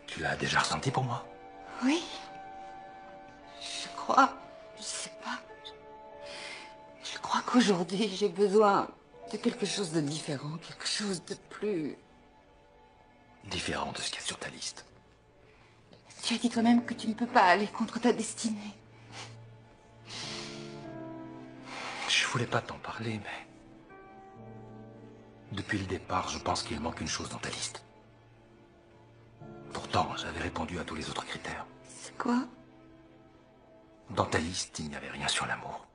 Tu l'as déjà ressenti pour moi? Oui. Je crois... Je sais pas. Je crois qu'aujourd'hui, j'ai besoin de quelque chose de différent, quelque chose de plus... Différent de ce qu'il y a sur ta liste. Tu as dit toi-même que tu ne peux pas aller contre ta destinée. Je voulais pas t'en parler, mais... Depuis le départ, je pense qu'il manque une chose dans ta liste. Pourtant, j'avais répondu à tous les autres critères. C'est quoi? Dans ta liste, il n'y avait rien sur l'amour.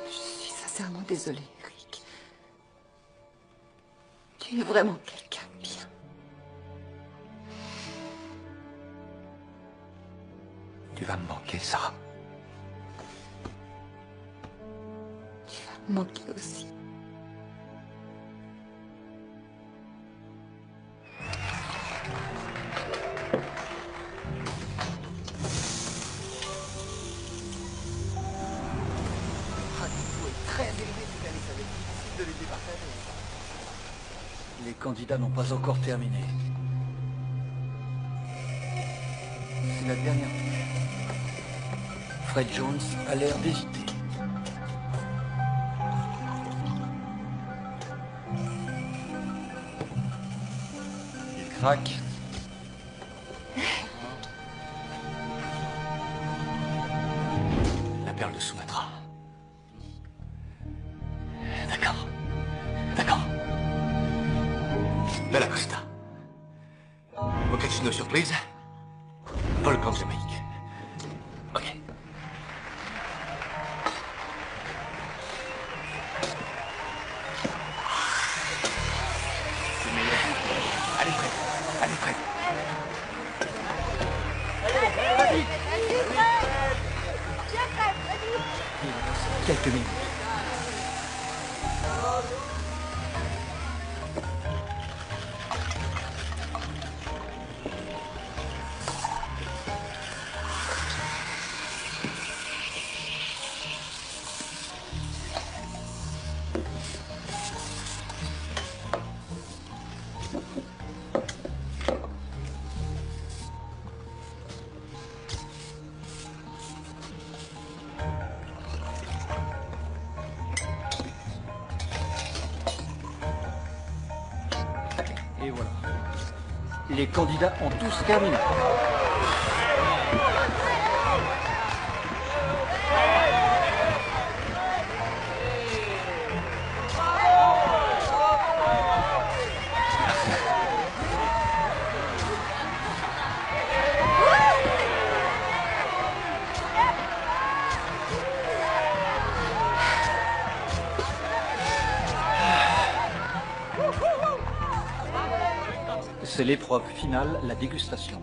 Je suis sincèrement désolée, Eric. Tu es vraiment quelqu'un de bien. Tu vas me manquer, Sarah. Tu vas me manquer aussi. Les candidats n'ont pas encore terminé. C'est la dernière touche. Fred Jones a l'air d'hésiter. Il craque. La perle de Sumatra. D'accord. D'accord. Bella Costa. Mochaccino surprise. Volcan de Jamaïque. Ok. C'est meilleur. Allez, Fred. Allez, Fred. Allez, vite. Quelques minutes. Et voilà. Les candidats ont tous terminé. C'est l'épreuve finale, la dégustation.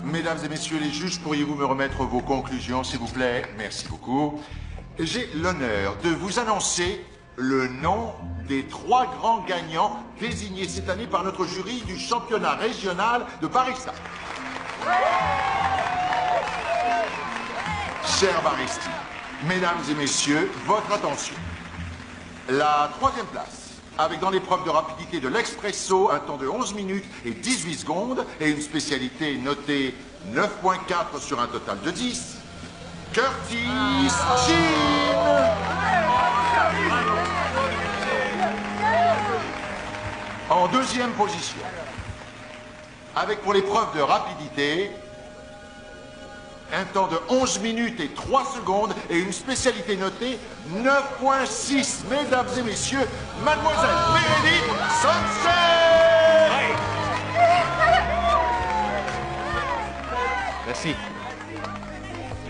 Mesdames et messieurs les juges, pourriez-vous me remettre vos conclusions, s'il vous plaît? Merci beaucoup. J'ai l'honneur de vous annoncer le nom des 3 grands gagnants désignés cette année par notre jury du championnat régional de barista. Cher Baristi, mesdames et messieurs, votre attention. La 3e place avec dans l'épreuve de rapidité de l'expresso un temps de 11 minutes et 18 secondes et une spécialité notée 9.4 sur un total de 10, Curtis Chin. En deuxième position, avec pour l'épreuve de rapidité, un temps de 11 minutes et 3 secondes et une spécialité notée 9.6. Mesdames et messieurs, Mademoiselle Meredith Sunset. Merci.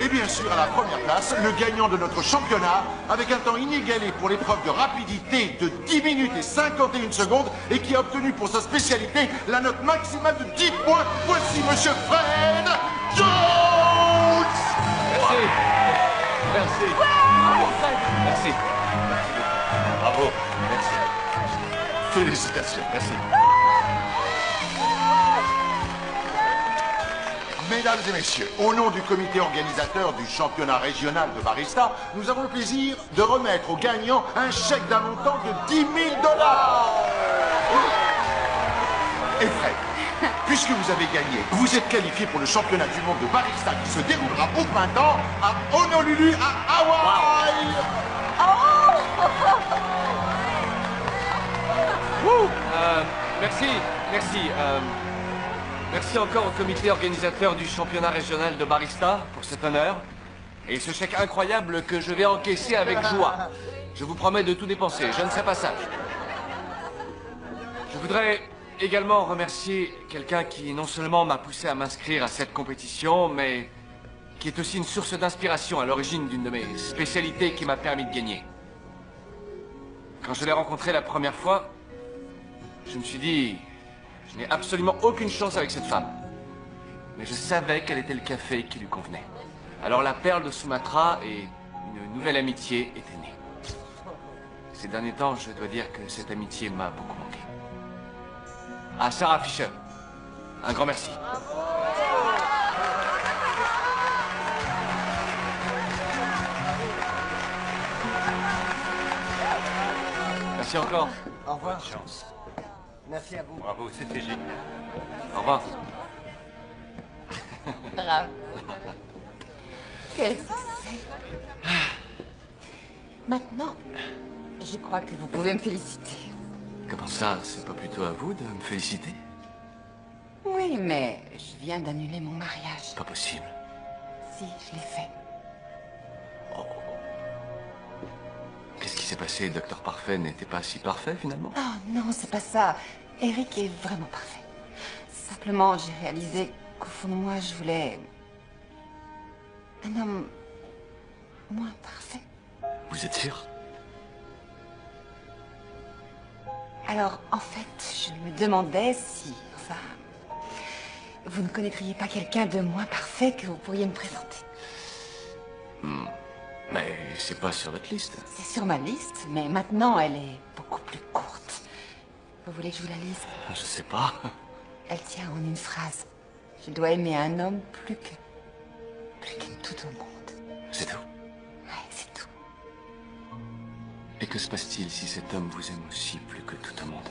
Et bien sûr, à la première place, le gagnant de notre championnat, avec un temps inégalé pour l'épreuve de rapidité de 10 minutes et 51 secondes, et qui a obtenu pour sa spécialité la note maximale de 10 points. Voici Monsieur Fred Jones. Merci. Merci. Bravo, Fred. Merci. Bravo. Merci. Félicitations. Merci. Mesdames et messieurs, au nom du comité organisateur du championnat régional de barista, nous avons le plaisir de remettre aux gagnants un chèque d'un montant de 10 000 $. Et Fred, puisque vous avez gagné, vous êtes qualifié pour le championnat du monde de barista qui se déroulera au printemps à Honolulu, à Hawaï. Merci. Merci encore au comité organisateur du championnat régional de barista pour cet honneur et ce chèque incroyable que je vais encaisser avec joie. Je vous promets de tout dépenser, je ne serai pas sage. Je voudrais également remercier quelqu'un qui non seulement m'a poussé à m'inscrire à cette compétition, mais qui est aussi une source d'inspiration à l'origine d'une de mes spécialités qui m'a permis de gagner. Quand je l'ai rencontrée la première fois, je me suis dit... Je n'ai absolument aucune chance avec cette femme. Mais je savais qu'elle était le café qui lui convenait. Alors la perle de Sumatra et une nouvelle amitié étaient nées. Ces derniers temps, je dois dire que cette amitié m'a beaucoup manqué. À Sarah Fisher, un grand merci. Merci encore. Au revoir. Chance. Merci à vous. Bravo, c'était génial. Au revoir. Bravo. Quel succès. Maintenant, je crois que vous pouvez me féliciter. Comment ça, c'est pas plutôt à vous de me féliciter? Oui, mais je viens d'annuler mon mariage. Pas possible. Si, je l'ai fait. Qu'est-ce qui s'est passé? Docteur Parfait n'était pas si parfait, finalement? Oh non, c'est pas ça. Eric est vraiment parfait. Simplement, j'ai réalisé qu'au fond de moi, je voulais... un homme... moins parfait. Vous êtes sûr? Alors, en fait, je me demandais si... enfin... vous ne connaîtriez pas quelqu'un de moins parfait que vous pourriez me présenter. Mais c'est pas sur votre liste. C'est sur ma liste, mais maintenant, elle est beaucoup plus courte. Vous voulez que je vous la lise? Je sais pas. Elle tient en une phrase. Je dois aimer un homme plus que tout au monde. C'est tout? Ouais, c'est tout. Et que se passe-t-il si cet homme vous aime aussi plus que tout au monde?